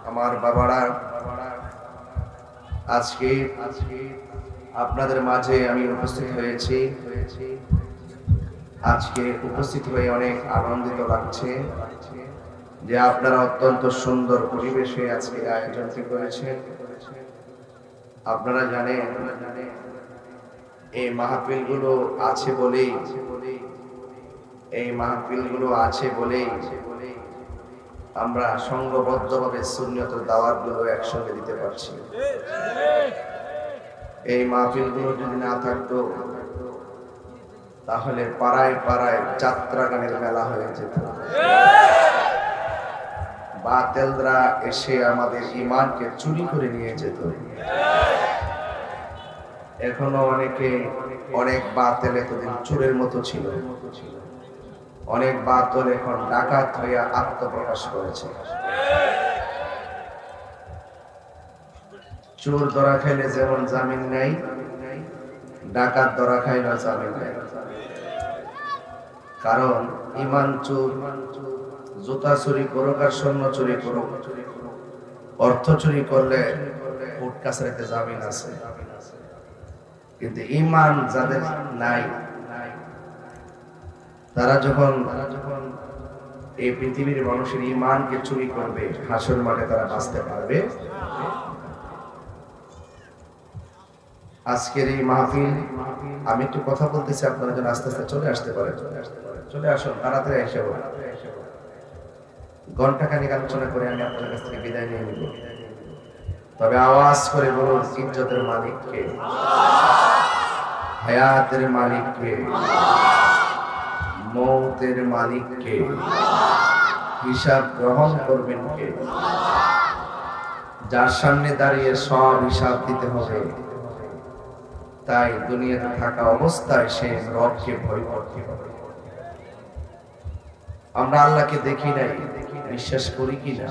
আমার বাবারা, আজকে আপনাদের মাঝে আমি উপস্থিত হয়েছি। আজকে উপস্থিত হয়ে অনেক আনন্দিত লাগছে যে আপনারা অত্যন্ত সুন্দর পরিবেশে আজকে আয়োজনটি করেছেন। আপনারা জানেন এই মাহফিলগুলো আছে বলেই আমরা সংঘবদ্ধভাবে সুন্নাতের দাওয়াতগুলো একসঙ্গে দিতে পারছি। এই মাহফিলগুলো যদি না থাকতো তাহলে পাড়ায় পাড়ায় যাত্রা গানের মেলা হয়ে যেত। বাতিলরা এসে আমাদের ঈমানকে চুরি করে নিয়ে যেত। এখনো অনেক বাতিল এতদিন চোরের মতো ছিল, অনেক বাতিল এখন ডাকাত হইয়া আত্মপ্রকাশ করেছে। চোর ধরা খাইলে যেমন জামিন নাই, ডাকাত ধরা খাইলে জামিন নাই। কারণ ইমান চোর জুতা চুরি করুক আর স্বর্ণ চুরি করুক, অর্থ চুরি করলে কোর্ট কাছারিতে জামিন আছে। কিন্তু ইমান যাদের নাই, তারা যখন এই পৃথিবীর মানুষের ইমানকে চুরি করবে, হাসর মাঠে তারা বাঁচতে পারবে। আজকের এই মাহফিল, আমি একটু কথা বলতেছি, আপনারা যেন আস্তে আস্তে চলে আসতে পারেন। চলে আসুন, তাড়াতাড়ি এসে বলুন। ঘন্টাখানিক আলোচনা করে আমি আপনার কাছ থেকে বিদায় নিয়ে নিব। তবে আওয়াজ করে বলুন, ইজ্জতের মালিক কে? হায়াতের মালিক কে? মৌতের মালিক কে? হিসাব গ্রহণ করবেন কে? যার সামনে দাঁড়িয়ে সব হিসাব দিতে হবে, তাই দুনিয়াতে থাকা অবস্থায় সে রবকে ভয় করতে হবে। আমরা আল্লাহকে দেখি নাই, বিশ্বাস করি কি না?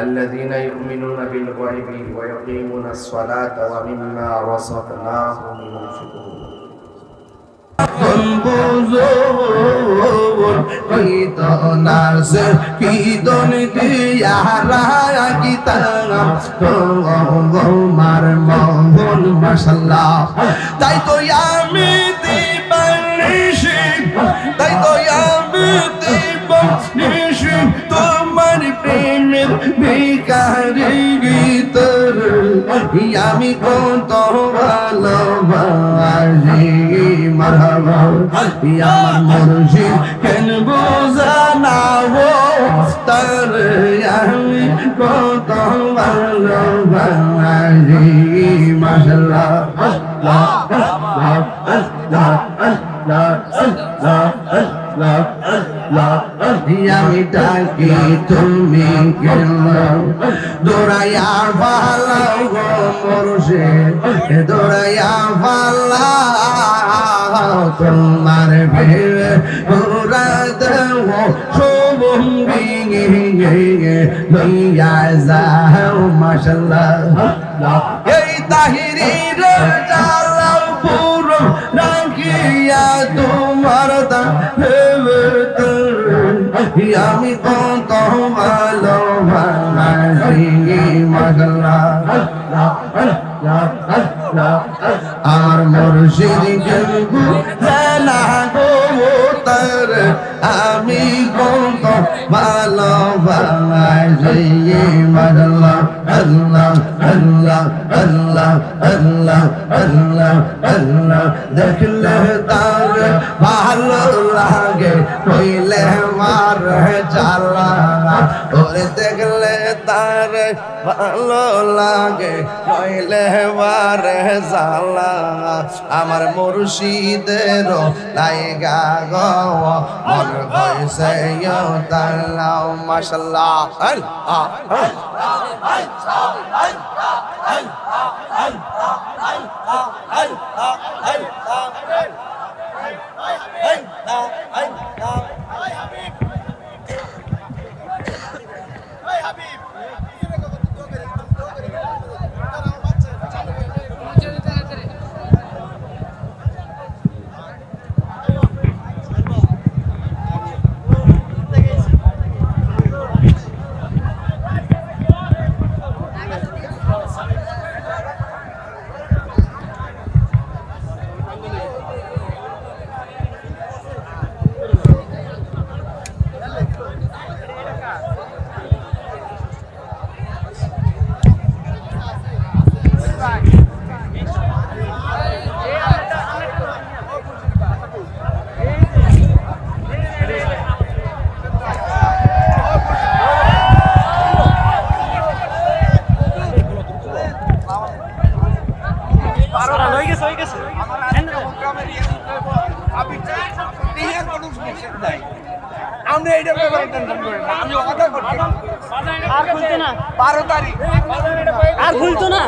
الذين يؤمنون بالغيب ويقيمون الصلاة ومما رزقناهم ينفقون তাই তো আমি দিবানিশি, তাই তো আমি দিবানিশি তোমার প্রেমের ভিখারি গীতর আমি কত ভালোবাসি। মারহাবা আমার মুর্শিদ কেন বোঝানাবো তার আমি কত ভালোবাসি। মাশাআল্লাহ আল্লাহ আল্লাহ আল্লাহ আল্লাহ আল্লাহ আল্লাহ আমি ডাকি তুমি কেন দৌড়াইয়া ভালাও গো মুর্শিদ, দৌড়াইয়া ভালাও তোমার ভিড়ে পুরা দেব শুভঙ্গি লইয়া যাও। মাশাআল্লাহ এই তাহিরির জালাও পুরো রাখিয়া তোমার আমি কত ভালোবাসি। আমার মুর্শিদ না গো তার আমি কত ভালোবাসি। আল্লাহ আল্লাহ আল্লাহ আল্লাহ আল্লাহ আল্লাহ আল্লাহ দেখলে তার ভালো লাগে, হইলে মার জ্বালা ওরে দেখলে তার ভালো লাগে, হইলে মার জ্বালা। আমার মুর্শিদের লাইগা গো মন হইছে তাল্লাহ। মাশাআল্লাহ আর খুলতো না 12 তারিখ আর খুলতো না।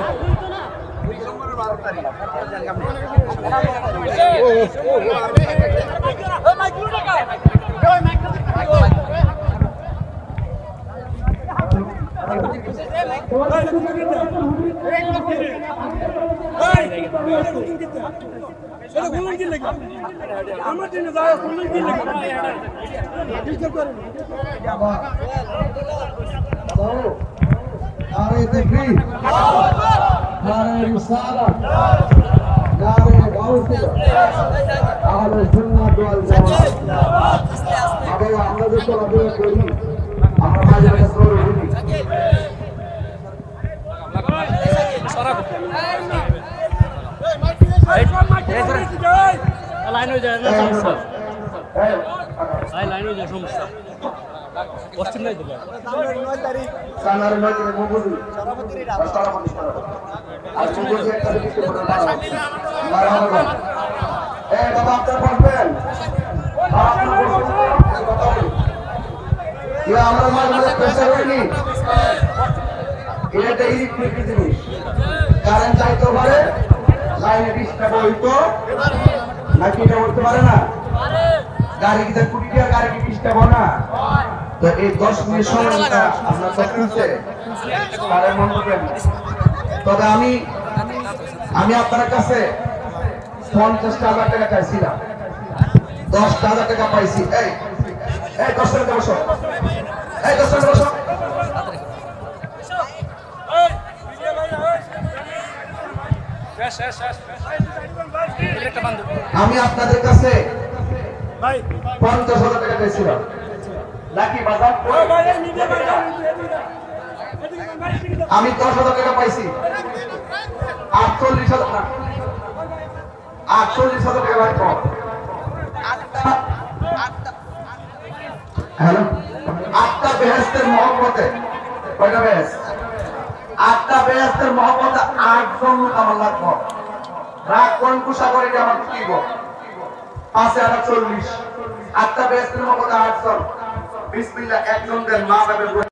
नारे तकबीर, नारे रिसालत, नारे गाउसिया, আহলে সুন্নাত ওয়াল জামাত। আবার আমরা যে চলাফেরা করি, আমরা মাঝে মাঝে সরে উঠি। লাইন হয়ে যায় না সমস্যা, লাইন হয়ে যায় সমস্যা। পশ্চিম নাই দিলে সানার নদী মুগুদি সরাপতি আর মুগুদি একটা দিকে পড়ে মারহাবা। এই বাবা আপনারা বলবেন ইয়া আমরা মাঝে প্রেসার হয়নি, এটা ইলেকট্রিক জিনিস, কারেন্ট চাইতে পারে, লাইনে ডিস্টার্ব হইতো নাকি এটা হতে পারে না? গাড়ি কি কুড়ি টাকা গাড়ি কি ডিস্টার্ব হয় না? তো এই 10 মিনিট সময়টা আপনার করতেছে তারে মন করবেন। তবে আমি আপনার কাছে 50,000 টাকা চাইছিলাম, 10,000 টাকা পাইছি। এই 10 টাকা বসো, এই 10 টাকা বসো। আমি আপনাদের কাছে 50,000 টাকা চাইছিলাম, নাকি বাজার আমি 10,000 টাকা পাইছি, 48,000 টাকা, 48,000 টাকা ভাই কম। হ্যালো, 8টা বেহেশতের মহব্বতে, কয়টা বেহেশত? 8টা বেহেশতের মহব্বতে 8 জন লোক আমার লাগবে। রাগ কোন কুশা করে আমার কি গো 5,40, 8টা বেহেশতের মহব্বতে 8 জন। বিসমিল্লাহ, একজন দেন মা বাবার